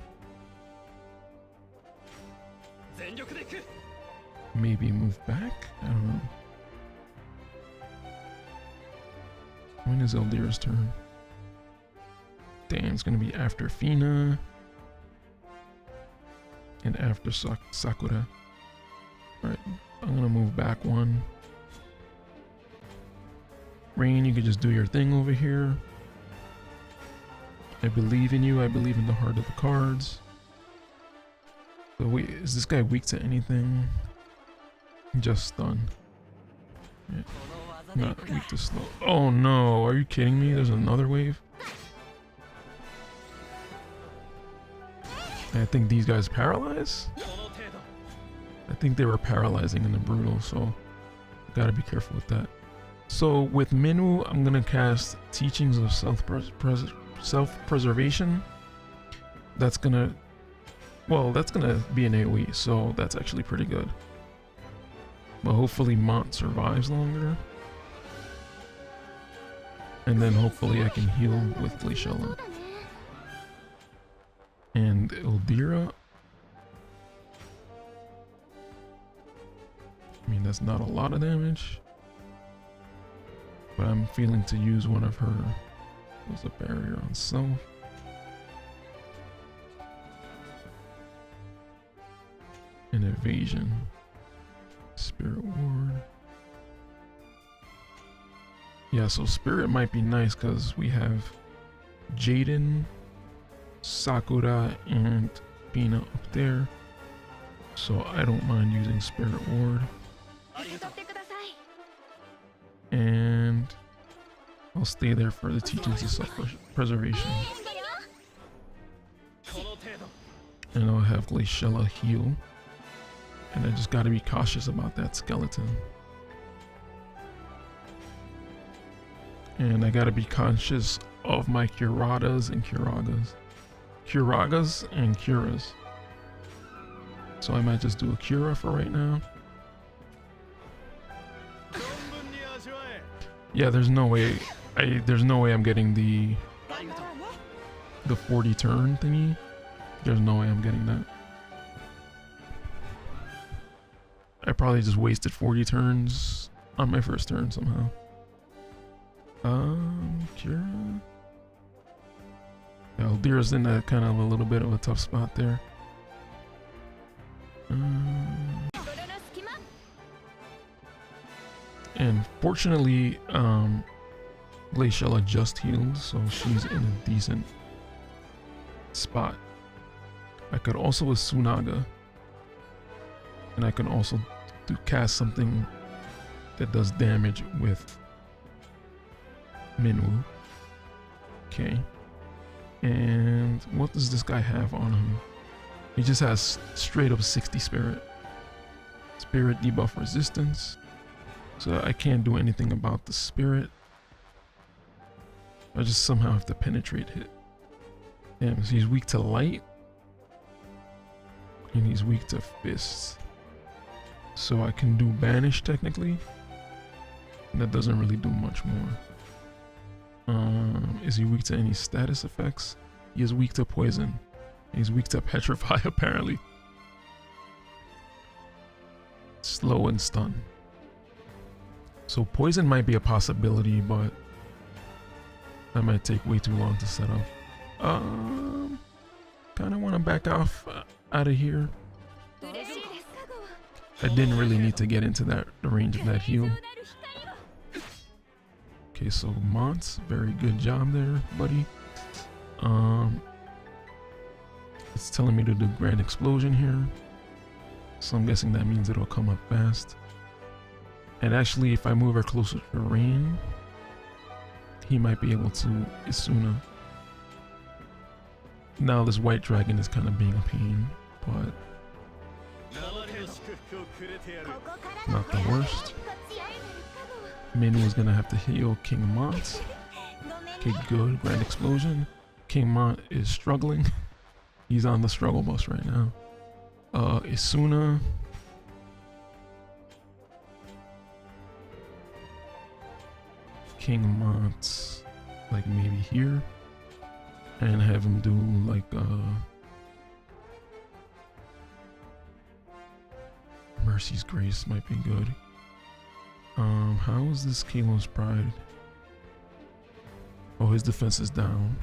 S1: Maybe move back? I don't know. When is Eldira's turn? Damn, it's gonna be after Fina. And after Sakura. Alright, I'm gonna move back one. Rain, you could just do your thing over here. I believe in you, I believe in the heart of the cards. So wait, is this guy weak to anything? Just stunned. Yeah. Not weak to slow. Oh no, are you kidding me? There's another wave? I think these guys paralyze? I think they were paralyzing in the brutal, so gotta be careful with that. So with Minu, I'm gonna cast Teachings of Self-Preservation. That's gonna be an AoE, so that's actually pretty good. But hopefully Mont survives longer. And then hopefully I can heal with Glaciella. And Eldira. I mean, that's not a lot of damage. But I'm feeling to use one of her. There's a barrier on self. An evasion. Spirit ward. Yeah, so Spirit might be nice because we have Jaden, Sakura, and Pina up there. So I don't mind using Spirit ward. And I'll stay there for the Teachings of Self-Preservation. And I'll have Glaciella heal. And I just gotta be cautious about that skeleton. And I gotta be conscious of my Curadas and Curagas. Curagas and Curas. So I might just do a Cura for right now. Yeah, there's no way I'm getting the 40 turn thingy. There's no way I'm getting that. I probably just wasted 40 turns on my first turn somehow. Cura. Yeah, Eldira's in that kind of a little bit of a tough spot there. And fortunately, Glaciella just healed, so she's in a decent spot. I could also with Tsunaga, and I can also cast something that does damage with Minwu. Okay. And what does this guy have on him? He just has straight up 60 spirit. Spirit debuff resistance. So I can't do anything about the spirit. I just somehow have to penetrate hit. Damn, so he's weak to light. And he's weak to fists. So I can do banish technically. And that doesn't really do much more. Is he weak to any status effects? He is weak to poison. He's weak to petrify apparently. Slow and stun. So poison might be a possibility, but that might take way too long to set up. Kind of want to back off out of here. I didn't really need to get into the range of that heal. Okay, so Mont, very good job there, buddy. It's telling me to do Grand Explosion here. So I'm guessing that means it'll come up fast. And actually, if I move her closer to Rain, he might be able to Isuna. Now this white dragon is kind of being a pain, but not the worst. Minu is gonna have to heal King Mont. Okay, good. Grand Explosion. King Mont is struggling. He's on the struggle bus right now. Isuna. King Mont, like maybe here, and have him do like Mercy's Grace might be good. How is this Kalo's Pride? Oh, his defense is down,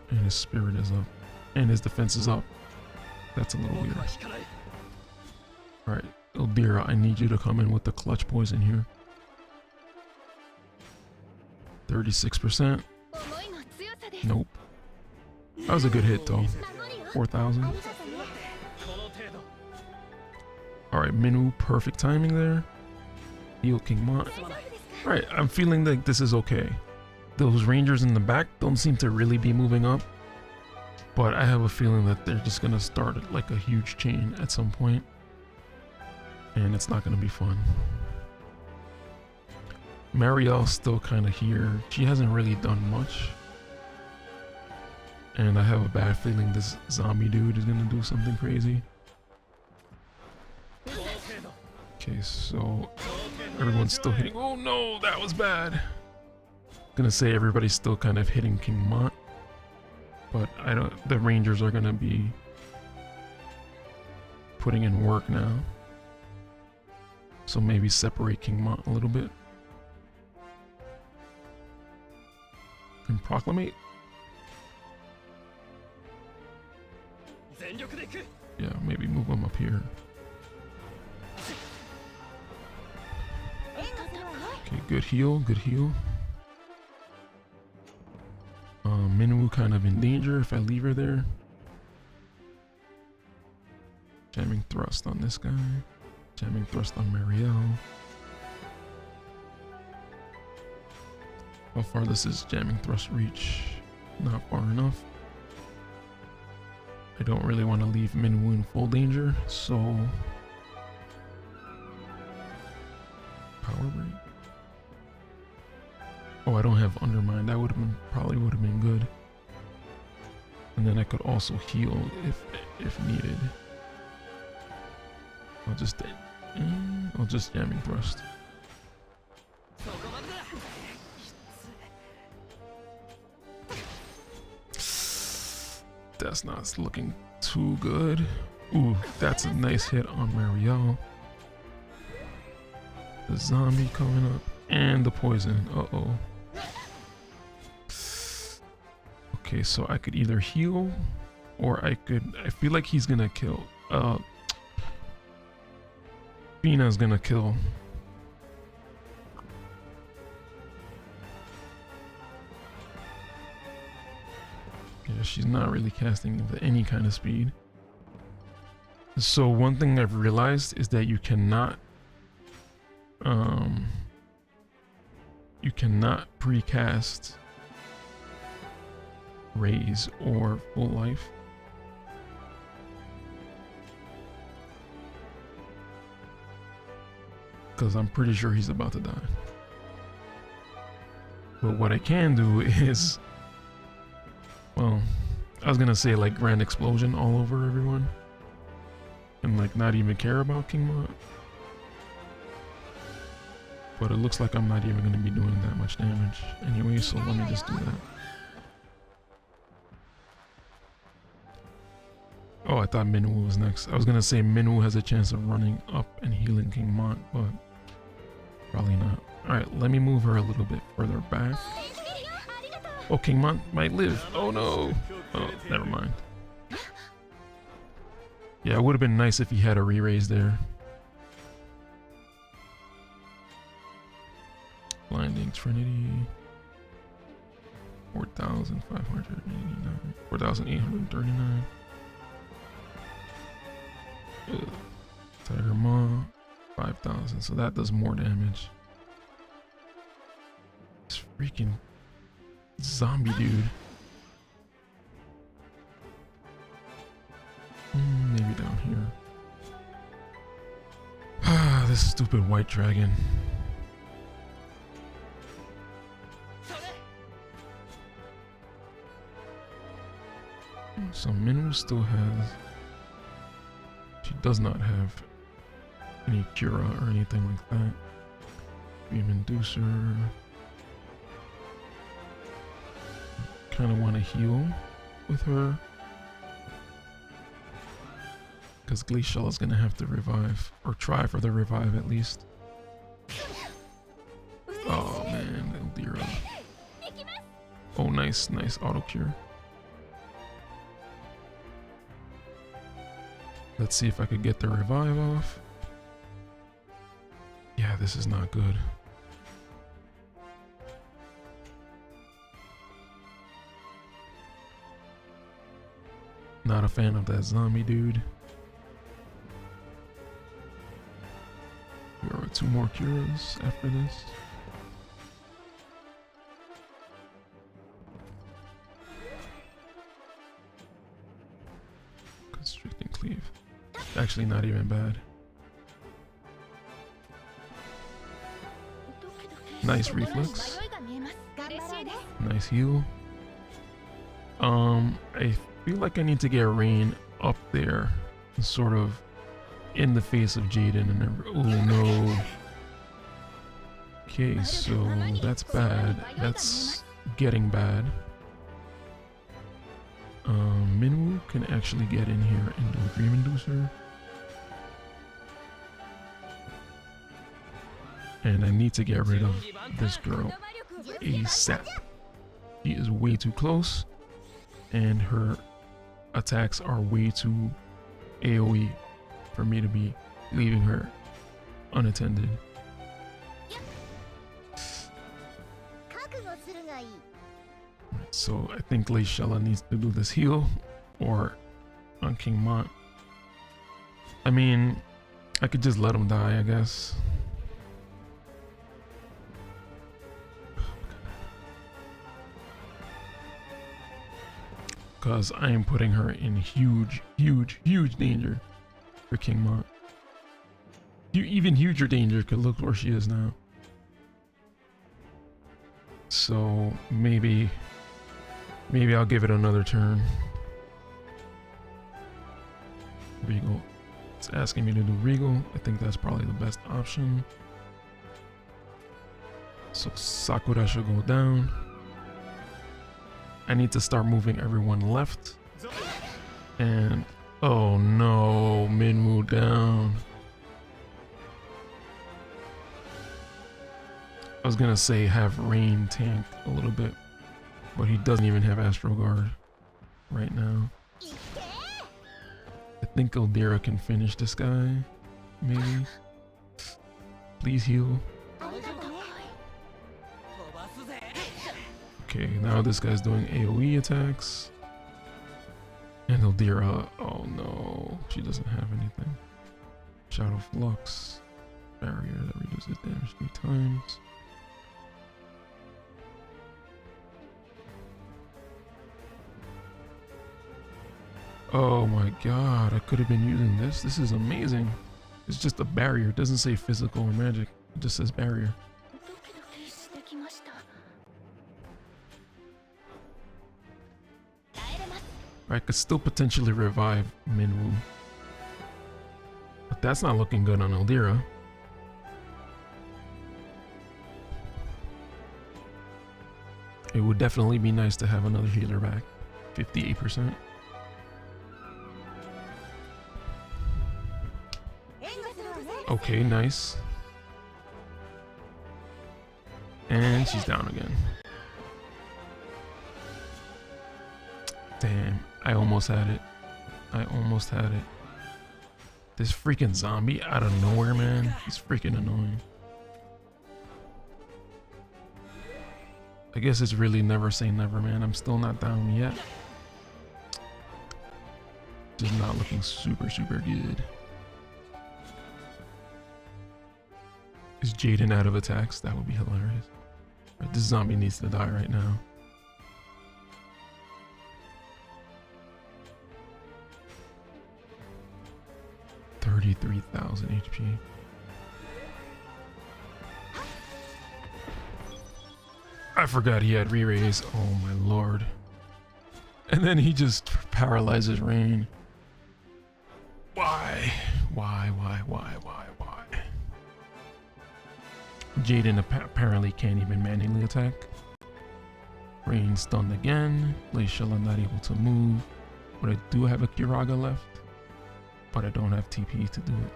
S1: and his spirit is up, and his defense is up. That's a little weird. All right, Elvira, I need you to come in with the clutch poison here. 36%. Nope. That was a good hit though. 4,000. Alright, Minu, perfect timing there. Heal King Mont. Alright, I'm feeling like this is okay. Those rangers in the back don't seem to really be moving up. But I have a feeling that they're just gonna start like a huge chain at some point. And it's not gonna be fun. Marielle's still kind of here. She hasn't really done much. And I have a bad feeling this zombie dude is gonna do something crazy. Okay, so everyone's still hitting. Oh no, that was bad. Gonna say everybody's still kind of hitting King Mont. But I don't, the Rangers are gonna be putting in work now. So maybe separate King Mont a little bit. And proclamate. Yeah, maybe move him up here. Okay, good heal, good heal. Minu kind of in danger if I leave her there. Jamming thrust on this guy. Jamming thrust on Marielle. How far this is jamming thrust reach? Not far enough. I don't really want to leave Minwoo in full danger, so power break. Oh, I don't have undermine. That would have been probably would have been good. And then I could also heal if needed. I'll just jamming thrust. That's not looking too good. Ooh, that's a nice hit on Marielle. The zombie coming up and the poison. Uh-oh. Okay, so I could either heal or I feel like he's gonna kill. Fina's gonna kill. Yeah, she's not really casting with any kind of speed. So one thing I've realized is that you cannot precast Raise or Full Life. Because I'm pretty sure he's about to die. But what I can do is, well, I was gonna say like Grand Explosion all over everyone. And like not even care about King Mont. But it looks like I'm not even gonna be doing that much damage anyway, so let me just do that. Oh, I thought Minwoo was next. I was gonna say Minwoo has a chance of running up and healing King Mont, but probably not. Alright, let me move her a little bit further back. Oh, King Mont might live. Oh no. Oh, never mind. Yeah, it would have been nice if he had a re-raise there. Blinding Trinity. 4,589. 4,839. Tiger Maw. 5 5,000, so that does more damage. This freaking zombie dude. Maybe down here. Ah, this stupid white dragon. So Minwoo still has... She does not have any Cura or anything like that. Dream Inducer. Kind of want to heal with her. Because Glacial is going to have to revive. Or try for the revive at least. Oh man, Eldira. Oh nice, nice auto cure. Let's see if I could get the revive off. Yeah, this is not good. Not a fan of that zombie dude. There are 2 more cures after this. Constrict and cleave. Actually not even bad. Nice reflex. Nice heal. I feel like I need to get Rain up there, sort of in the face of Jaden and every— oh no. Okay, so that's bad. That's getting bad. Minwoo can actually get in here and do a Dream Inducer. And I need to get rid of this girl ASAP. She is way too close, and her attacks are way too AoE for me to be leaving her unattended. So I think Glaciella needs to do this heal, or on King Mont. I mean, I could just let him die, I guess. Because I am putting her in huge danger for King Mont. Even huger danger, because look where she is now. So maybe I'll give it another turn. Regal. It's asking me to do Regal. I think that's probably the best option. So Sakura should go down. I need to start moving everyone left. And oh no, Minwoo down. I was gonna say have Rain tank a little bit, but he doesn't even have Astro Guard right now. I think Eldira can finish this guy, maybe. Please heal. Okay, now this guy's doing AoE attacks. And Eldira, oh no, she doesn't have anything. Shadow Flux, barrier that reduces damage 3 times. Oh my god, I could have been using this. This is amazing. It's just a barrier. It doesn't say physical or magic. It just says barrier. I could still potentially revive Minwoo. But that's not looking good on Eldira. It would definitely be nice to have another healer back. 58%. Okay, nice. And she's down again. Damn, I almost had it. I almost had it. This freaking zombie out of nowhere, man. He's freaking annoying. I guess it's really never say never, man. I'm still not down yet. Just not looking super good. Jaden out of attacks. That would be hilarious. Right, this zombie needs to die right now. $33,000 HP. I forgot he had re-raise. Oh my lord. And then he just paralyzes Rain. Why? Why? Jaden apparently can't even manually attack. Rain stunned again. Glaciella not able to move. But I do have a Kiraga left. But I don't have TP to do it.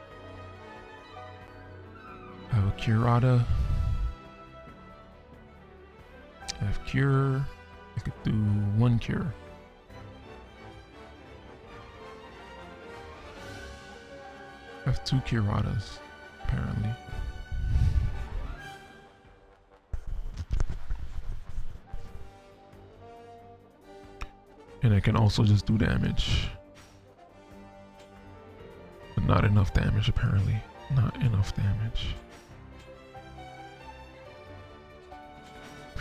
S1: I have a Curada. I have Cure. I could do one Cure. I have 2 Curadas, apparently. And I can also just do damage. But not enough damage, apparently. Not enough damage.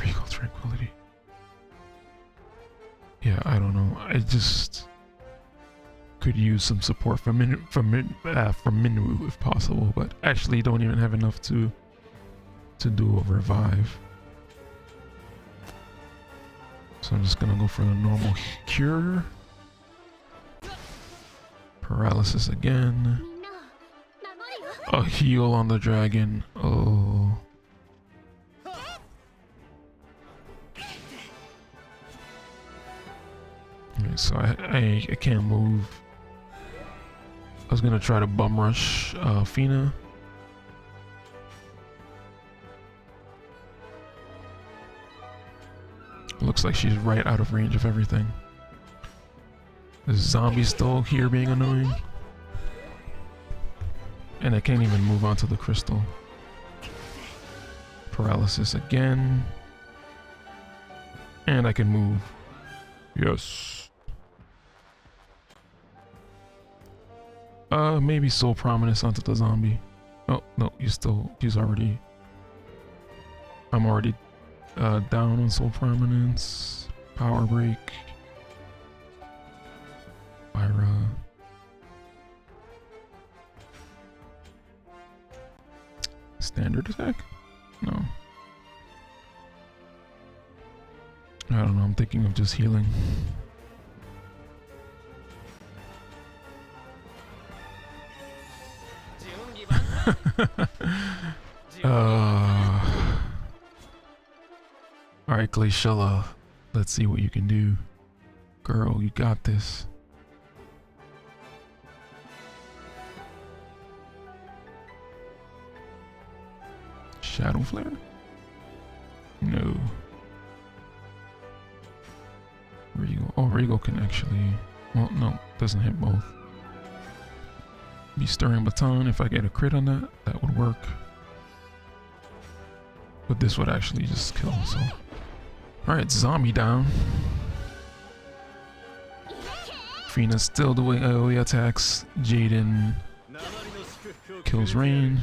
S1: Regal Tranquility. Yeah, I don't know. I just could use some support from Minwu if possible, but actually don't even have enough to do a revive. So I'm just gonna go for the normal cure. Paralysis again. A heal on the dragon. Oh. Okay, so I can't move. I was gonna try to bum rush Fina. Looks like she's right out of range of everything. This zombie's still here being annoying. And I can't even move onto the crystal. Paralysis again. And I can move. Yes. Maybe Soul Prominence onto the zombie. Oh, no, he's already... I'm already down on Soul Prominence. Power Break. Pyra. Standard attack? No. I don't know, I'm thinking of just healing. Alright, Glaciella, let's see what you can do. Girl, you got this. Shadow Flare? No. Regal. Oh, Regal can actually... Well, no, doesn't hit both. Be Stirring Baton. If I get a crit on that, that would work. But this would actually just kill, so... Alright, zombie down. Fina's still doing AoE attacks. Jaden kills Rain.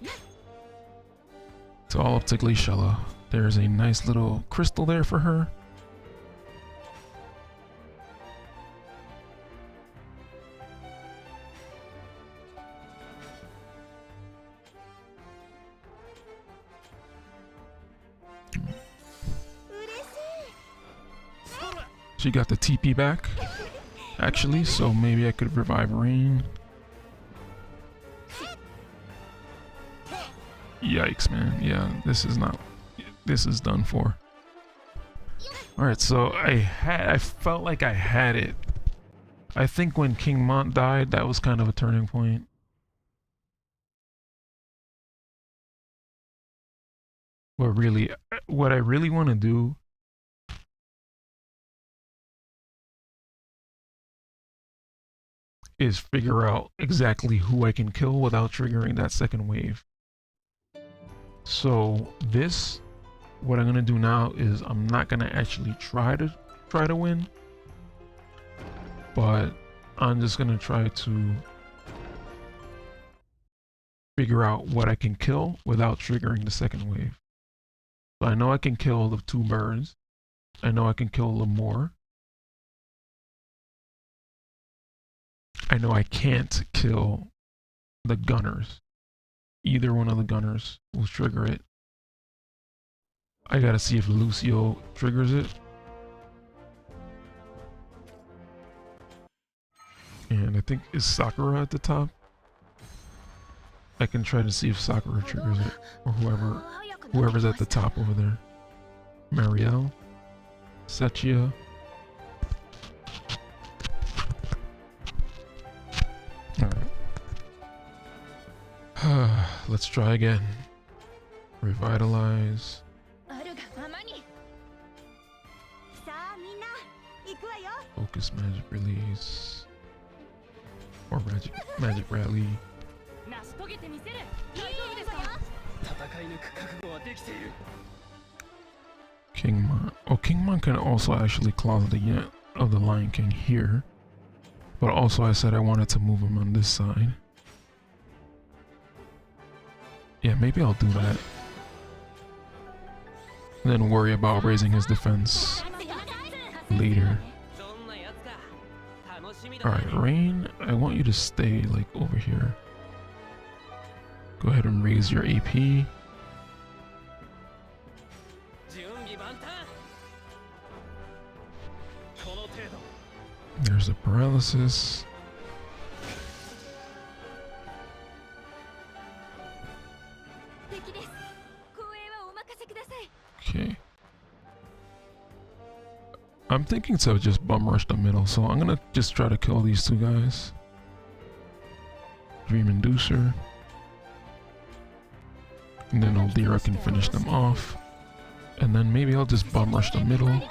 S1: It's all up to Glaciella. There's a nice little crystal there for her. She got the TP back, actually, so maybe I could revive Rain. Yikes, man. Yeah, this is done for. Alright, so I felt like I had it. I think when King Mont died, that was kind of a turning point. But really, what I really want to do is figure out exactly who I can kill without triggering that second wave. So what I'm gonna do now is I'm not gonna actually try to win, but I'm just gonna try to figure out what I can kill without triggering the second wave. So I know I can kill the 2 birds. I know I can kill Lemore. I know I can't kill the gunners. Either one of the gunners will trigger it. I gotta see if Lucio triggers it. And I think, is Sakura at the top? I can try to see if Sakura triggers it, or whoever's at the top over there. Marielle, Sechia. Alright. Let's try again. Revitalize. Focus magic release. Or magic rally. Kingmon. Oh, Kingmon can also actually closet the unit of the Lion King here. But also I said I wanted to move him on this side. Yeah, maybe I'll do that. And then worry about raising his defense later. Alright, Rain, I want you to stay like over here. Go ahead and raise your AP. There's a paralysis. Okay. I'm thinking to just bum rush the middle, so I'm gonna just try to kill these 2 guys. Dream Inducer. And then Oldira can finish them off. And then maybe I'll just bum rush the middle.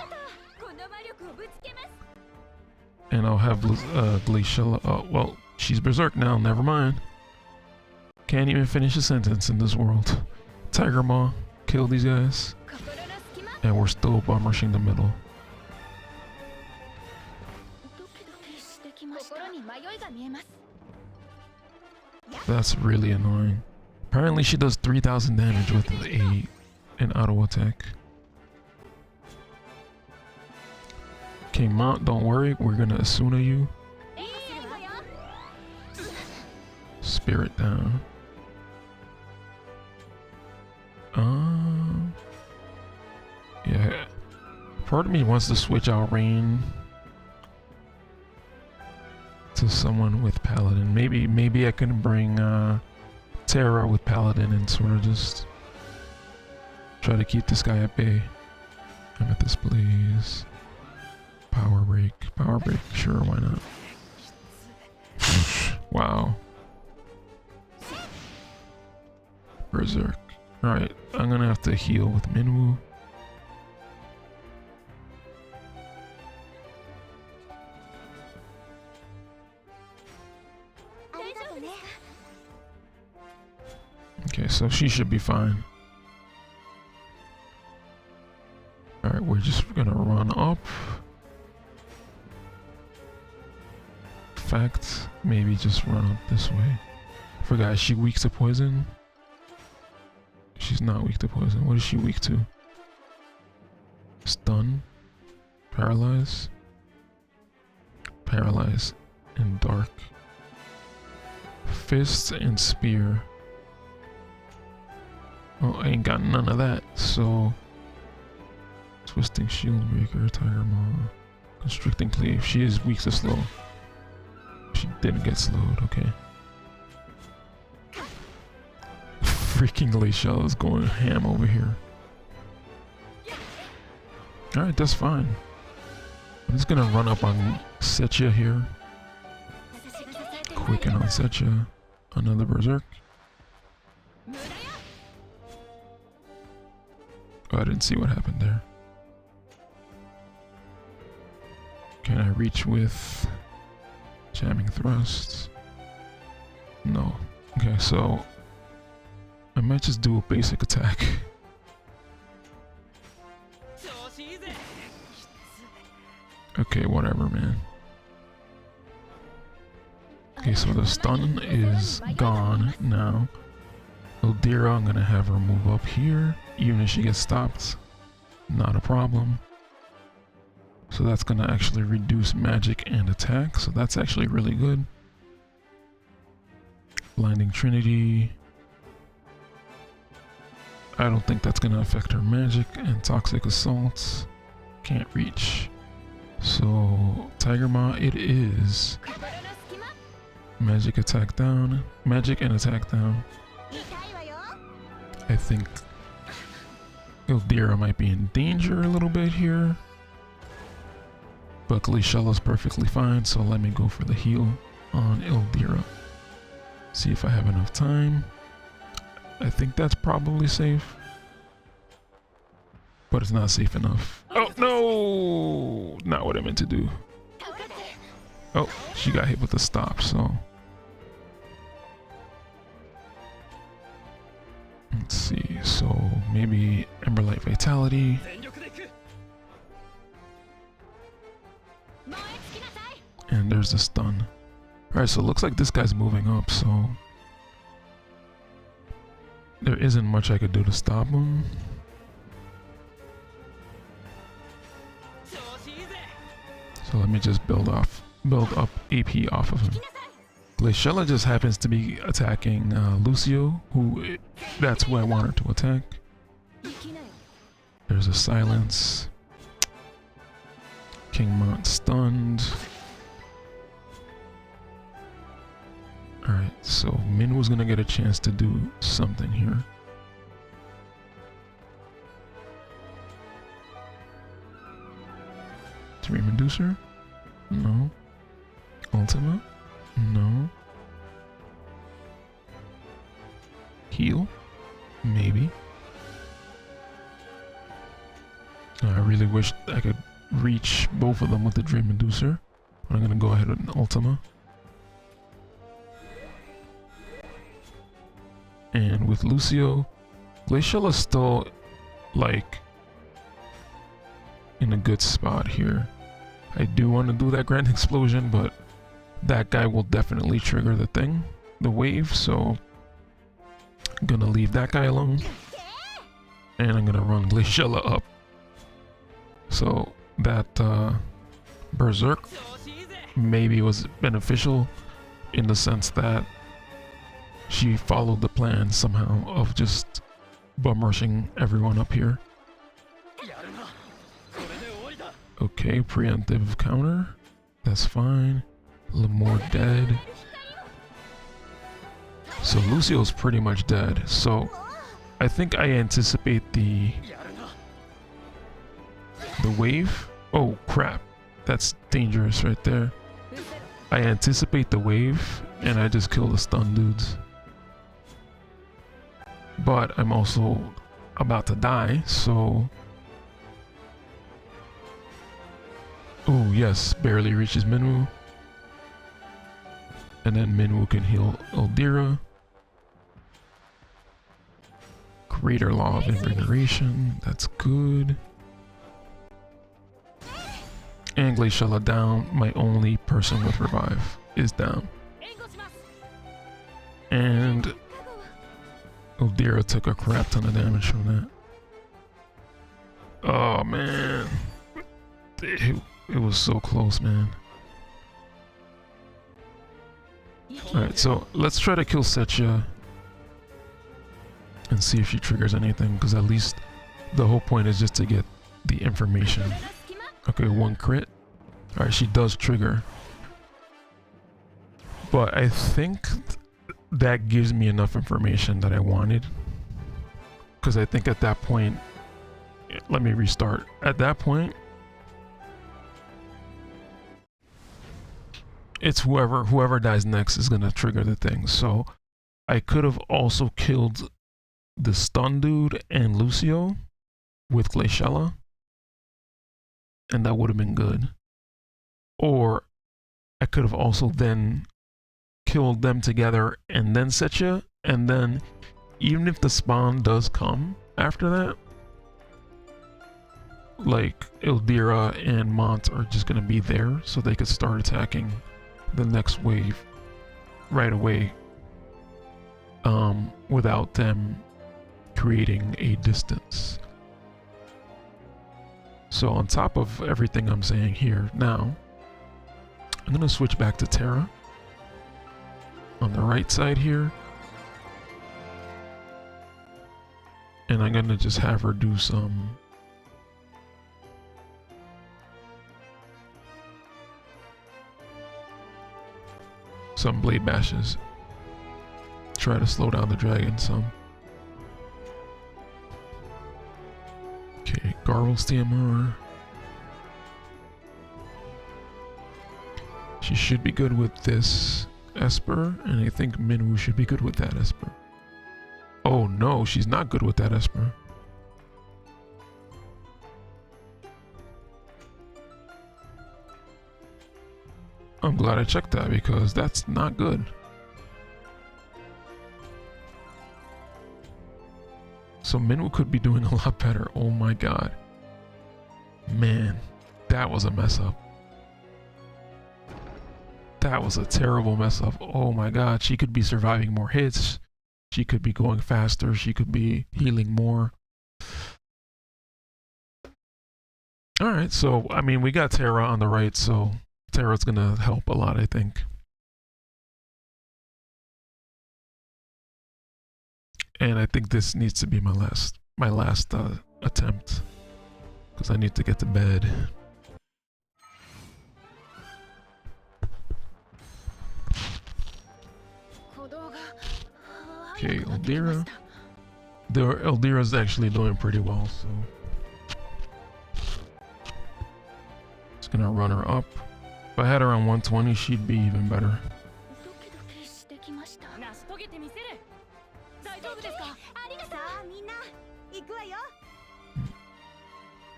S1: And I'll have Glacial. Well, she's Berserk now, never mind. Can't even finish a sentence in this world. Tiger Maw, kill these guys. And we're still bum rushing the middle. That's really annoying. Apparently she does 3,000 damage with an auto attack. Okay, Mount, don't worry, we're gonna Asuna you. Spirit down. Yeah. Part of me wants to switch out Rain to someone with Paladin. Maybe I can bring Terra with Paladin and sort of just try to keep this guy at bay. Amethyst Blaze. Power break, sure, why not? Wow. Berserk. Alright, I'm gonna have to heal with Minwoo. Okay, so she should be fine. Alright, we're just gonna run up. Fact, maybe just run up this way. Forgot, is she weak to poison? She's not weak to poison. What is she weak to? Stun? Paralyze? Paralyze and dark. Fist and spear. Oh, I ain't got none of that, so twisting shield breaker, tiger maw, constricting cleave. She is weak to slow. She didn't get slowed, okay. Freaking Glacial is going ham over here. Alright, that's fine. I'm just gonna run up on Sechia here. Quicken on Sechia. Another Berserk. Oh, I didn't see what happened there. Can I reach with jamming thrust? No. Okay, so I might just do a basic attack. Okay, whatever, man. Okay, so the stun is gone now. Odira, I'm gonna have her move up here, even if she gets stopped, not a problem. So that's gonna actually reduce magic and attack, so that's actually really good. Blinding Trinity. I don't think that's gonna affect her magic, and Toxic Assaults can't reach. So Tiger Maw it is. Magic attack down, magic and attack down. I think Ildira might be in danger a little bit here. But Glaciela's perfectly fine, so let me go for the heal on Ildira. See if I have enough time. I think that's probably safe. But it's not safe enough. Oh no! Not what I meant to do. Oh, she got hit with a stop, so. Let's see, so maybe Emberlight Vitality. And there's the stun. Alright, so it looks like this guy's moving up, so there isn't much I could do to stop him. So let me just build up AP off of him. Glaciela just happens to be attacking Lucio, who that's who I want her to attack. There's a silence. King Mont stunned. Alright, so Min was gonna get a chance to do something here. Dream Inducer? No. Ultima? No. Heal? Maybe. I really wish I could reach both of them with the Dream Inducer. But I'm gonna go ahead with Ultima. And with Lucio, Glaciela's still like in a good spot here. I do want to do that Grand Explosion, but that guy will definitely trigger the thing, the wave, so I'm gonna leave that guy alone. And I'm gonna run Glaciela up. So that Berserk maybe was beneficial in the sense that she followed the plan somehow of just bum rushing everyone up here. Okay, preemptive counter. That's fine. Lemore dead. So Lucio's pretty much dead. So I think I anticipate the wave. Oh crap. That's dangerous right there. I anticipate the wave and I just kill the stun dudes. But I'm also about to die, so. Oh yes, barely reaches Minwoo. And then Minwoo can heal Ildira. Greater Law of Invigoration, that's good. And Glaciela down, my only person with revive is down. And Ildira took a crap ton of damage from that. Oh man. It was so close, man. Alright, so let's try to kill Setcha and see if she triggers anything, because at least the whole point is just to get the information. Okay, one crit. Alright, she does trigger. But I think that gives me enough information that I wanted. Because I think at that point, let me restart. At that point, it's whoever dies next is gonna trigger the thing. So I could have also killed the stun dude and Lucio with Glaciela, and that would have been good. Or I could have also then killed them together and then Setcha, and then even if the spawn does come after that, like Ildira and Mont are just gonna be there, so they could start attacking the next wave right away. without them creating a distance. So on top of everything I'm saying here now, I'm gonna switch back to Terra on the right side here, and I'm gonna just have her do some blade bashes. Try to slow down the dragon some. Okay, Garvel's TMR. She should be good with this Esper, and I think Minwoo should be good with that Esper. Oh no, she's not good with that Esper. I'm glad I checked that because that's not good. So Minwoo could be doing a lot better. Oh my god. Man, that was a mess up. That was a terrible mess up. Oh my god, she could be surviving more hits. She could be going faster. She could be healing more. Alright, so I mean we got Terra on the right, so Terra's gonna help a lot, I think. And I think this needs to be my last attempt, because I need to get to bed. Okay, Eldira. Eldira's actually doing pretty well, so just gonna run her up. If I had her on 120, she'd be even better.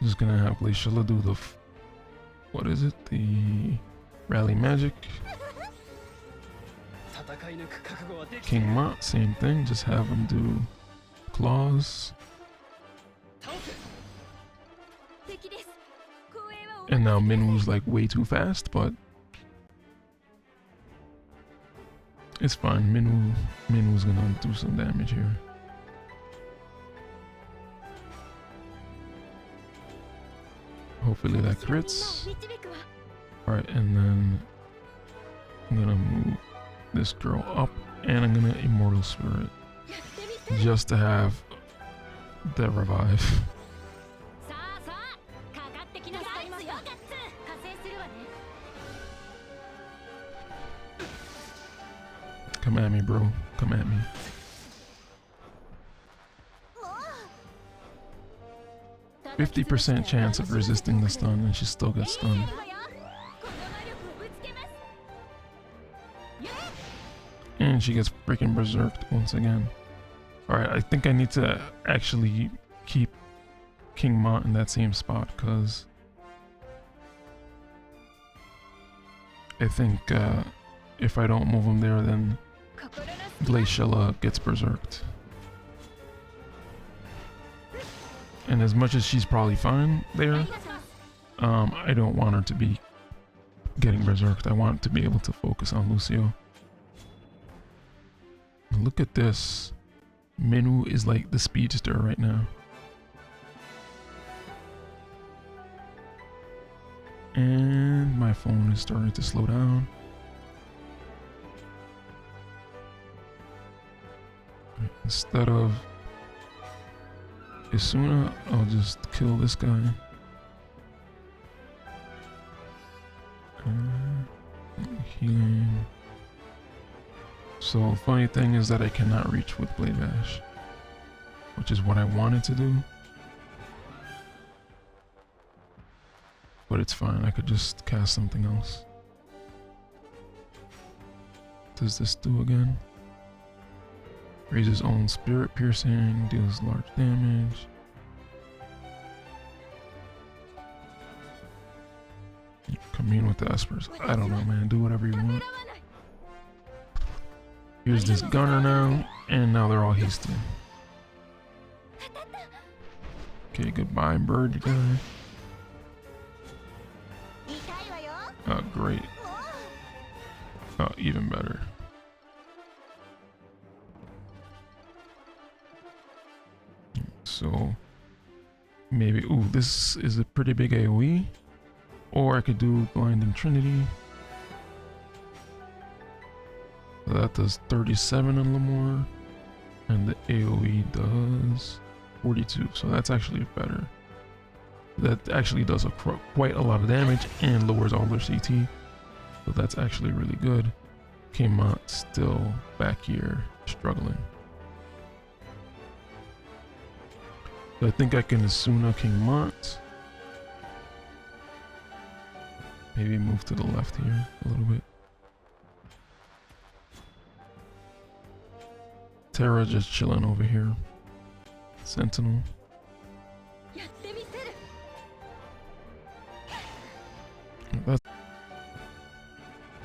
S1: Just gonna have Glaciala do the what is it? The Rally Magic. King Mott, same thing, just have him do claws. And now Minwoo's like way too fast, but it's fine. Minwoo's gonna do some damage here. Hopefully that crits. Alright, and then I'm gonna move this girl up, and I'm gonna Immortal Spirit just to have the revive. Come at me, bro. Come at me. %50 chance of resisting the stun, and she still gets stunned. And she gets freaking berserked once again. Alright, I think I need to actually keep King Mott in that same spot, because I think if I don't move him there, then Glaciala gets berserked. And as much as she's probably fine there, I don't want her to be getting berserked. I want to be able to focus on Lucio. Look at this. Minwoo is like the speedster right now. And my phone is starting to slow down. Instead of Isuna, I'll just kill this guy. Healing. So funny thing is that I cannot reach with Blade Bash, which is what I wanted to do. But it's fine, I could just cast something else. What does this do again? Raises own spirit piercing, deals large damage. Commune with the Espers. I don't know, man. Do whatever you want. Here's this gunner now, and now they're all hasty. Okay, goodbye, bird guy. Oh, great. Oh, even better. So maybe, ooh, this is a pretty big AoE. Or I could do Blinding Trinity. So that does 37 on Lamore. And the AoE does 42. So that's actually better. That actually does quite a lot of damage and lowers all their CT. So that's actually really good. Kmart still back here struggling. So I think I can Asuna Kmart. Maybe move to the left here a little bit. Terra just chilling over here. Sentinel. That's